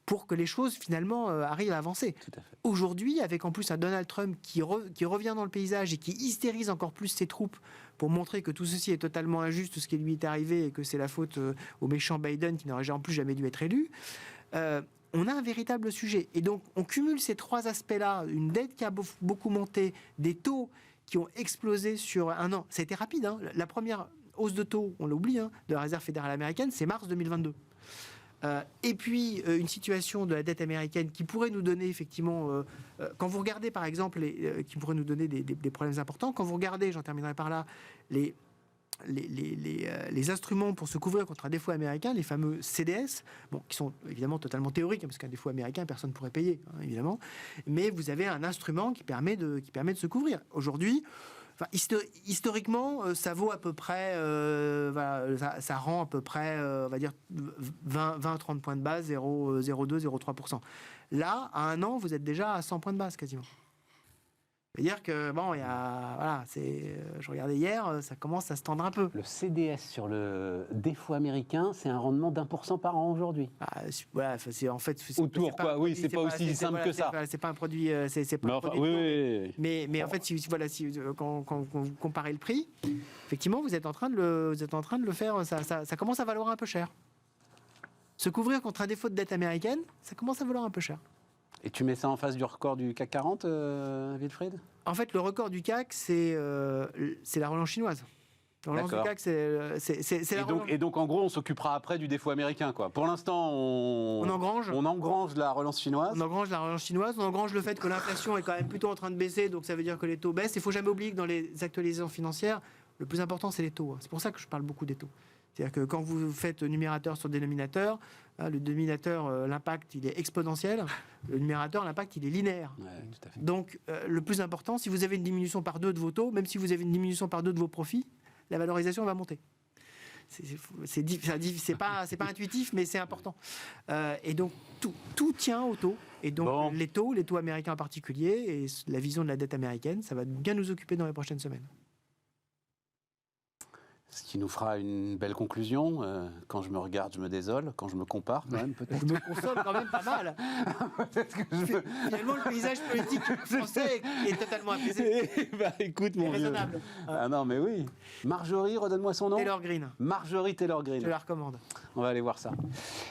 Speaker 2: pour que les choses finalement arrivent à avancer.
Speaker 1: Tout à fait.
Speaker 2: Aujourd'hui, avec en plus un Donald Trump qui revient dans le paysage et qui hystérise encore plus ses troupes pour montrer que tout ceci est totalement injuste, ce qui lui est arrivé, et que c'est la faute au méchant Biden qui n'aurait en plus jamais dû être élu, on a un véritable sujet. Et donc, on cumule ces trois aspects-là, une dette qui a beaucoup monté, des taux qui ont explosé sur un an. Ça a été rapide, hein. La première hausse de taux, on l'oublie, hein, de la Réserve fédérale américaine, c'est mars 2022. Et puis, une situation de la dette américaine qui pourrait nous donner, effectivement, quand vous regardez, par exemple, qui pourrait nous donner des problèmes importants, quand vous regardez, j'en terminerai par là, les instruments pour se couvrir contre un défaut américain, les fameux CDS, qui sont évidemment totalement théoriques, hein, parce qu'un défaut américain, personne ne pourrait payer, hein, évidemment, mais vous avez un instrument qui permet de se couvrir. Aujourd'hui, historiquement, ça vaut à peu près, ça rend à peu près, on va dire, 20-30 points de base, 0,02, 0,3%. Là, à un an, vous êtes déjà à 100 points de base, quasiment. C'est-à-dire que, bon, il y a, voilà, je regardais hier, ça commence à se tendre un peu.
Speaker 1: Le CDS sur le défaut américain, c'est un rendement d'1% par an aujourd'hui.
Speaker 2: Voilà, c'est en fait...
Speaker 1: Autour, quoi, oui, c'est pas aussi simple que ça.
Speaker 2: C'est pas un produit... c'est pas un produit mais en fait, quand vous comparez le prix, effectivement, vous êtes en train de le faire, ça commence à valoir un peu cher. Se couvrir contre un défaut de dette américaine, ça commence à valoir un peu cher.
Speaker 1: Et tu mets ça en face du record du CAC 40, Wilfried?
Speaker 2: En fait, le record du CAC, c'est la relance chinoise. La relance du CAC, c'est la relance.
Speaker 1: Et donc, en gros, on s'occupera après du défaut américain, quoi. Pour l'instant, on engrange la relance chinoise.
Speaker 2: On engrange la relance chinoise, on engrange le fait que l'inflation est quand même plutôt en train de baisser, donc ça veut dire que les taux baissent. Il ne faut jamais oublier que dans les actualisations financières, le plus important, c'est les taux. C'est pour ça que je parle beaucoup des taux. C'est-à-dire que quand vous faites numérateur sur dénominateur, le dénominateur, l'impact, il est exponentiel. Le numérateur, l'impact, il est linéaire.
Speaker 1: Ouais, tout à fait.
Speaker 2: Donc, le plus important, si vous avez une diminution par 2 de vos taux, même si vous avez une diminution par 2 de vos profits, la valorisation va monter. C'est pas intuitif, mais c'est important. Et donc, tout tient aux taux. Et donc, les taux américains en particulier, et la vision de la dette américaine, ça va bien nous occuper dans les prochaines semaines.
Speaker 1: Ce qui nous fera une belle conclusion. Quand je me regarde, je me désole. Quand je me compare, quand même, peut-être.
Speaker 2: Je me console quand même pas mal. Finalement, le paysage politique français est totalement apaisé.
Speaker 1: Écoute, mon vieux.
Speaker 2: Raisonnable.
Speaker 1: Ah non, mais oui. Marjorie, redonne-moi son nom.
Speaker 2: Taylor Greene.
Speaker 1: Marjorie Taylor Greene.
Speaker 2: Je la recommande.
Speaker 1: On va aller voir ça.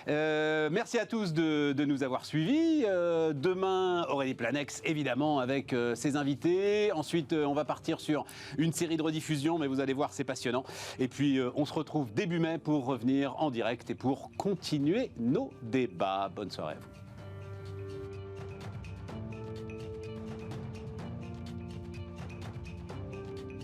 Speaker 1: Merci à tous de nous avoir suivis. Demain, Aurélie Planex, évidemment, avec ses invités. Ensuite, on va partir sur une série de rediffusions, mais vous allez voir, c'est passionnant. Et puis, on se retrouve début mai pour revenir en direct et pour continuer nos débats. Bonne soirée à vous.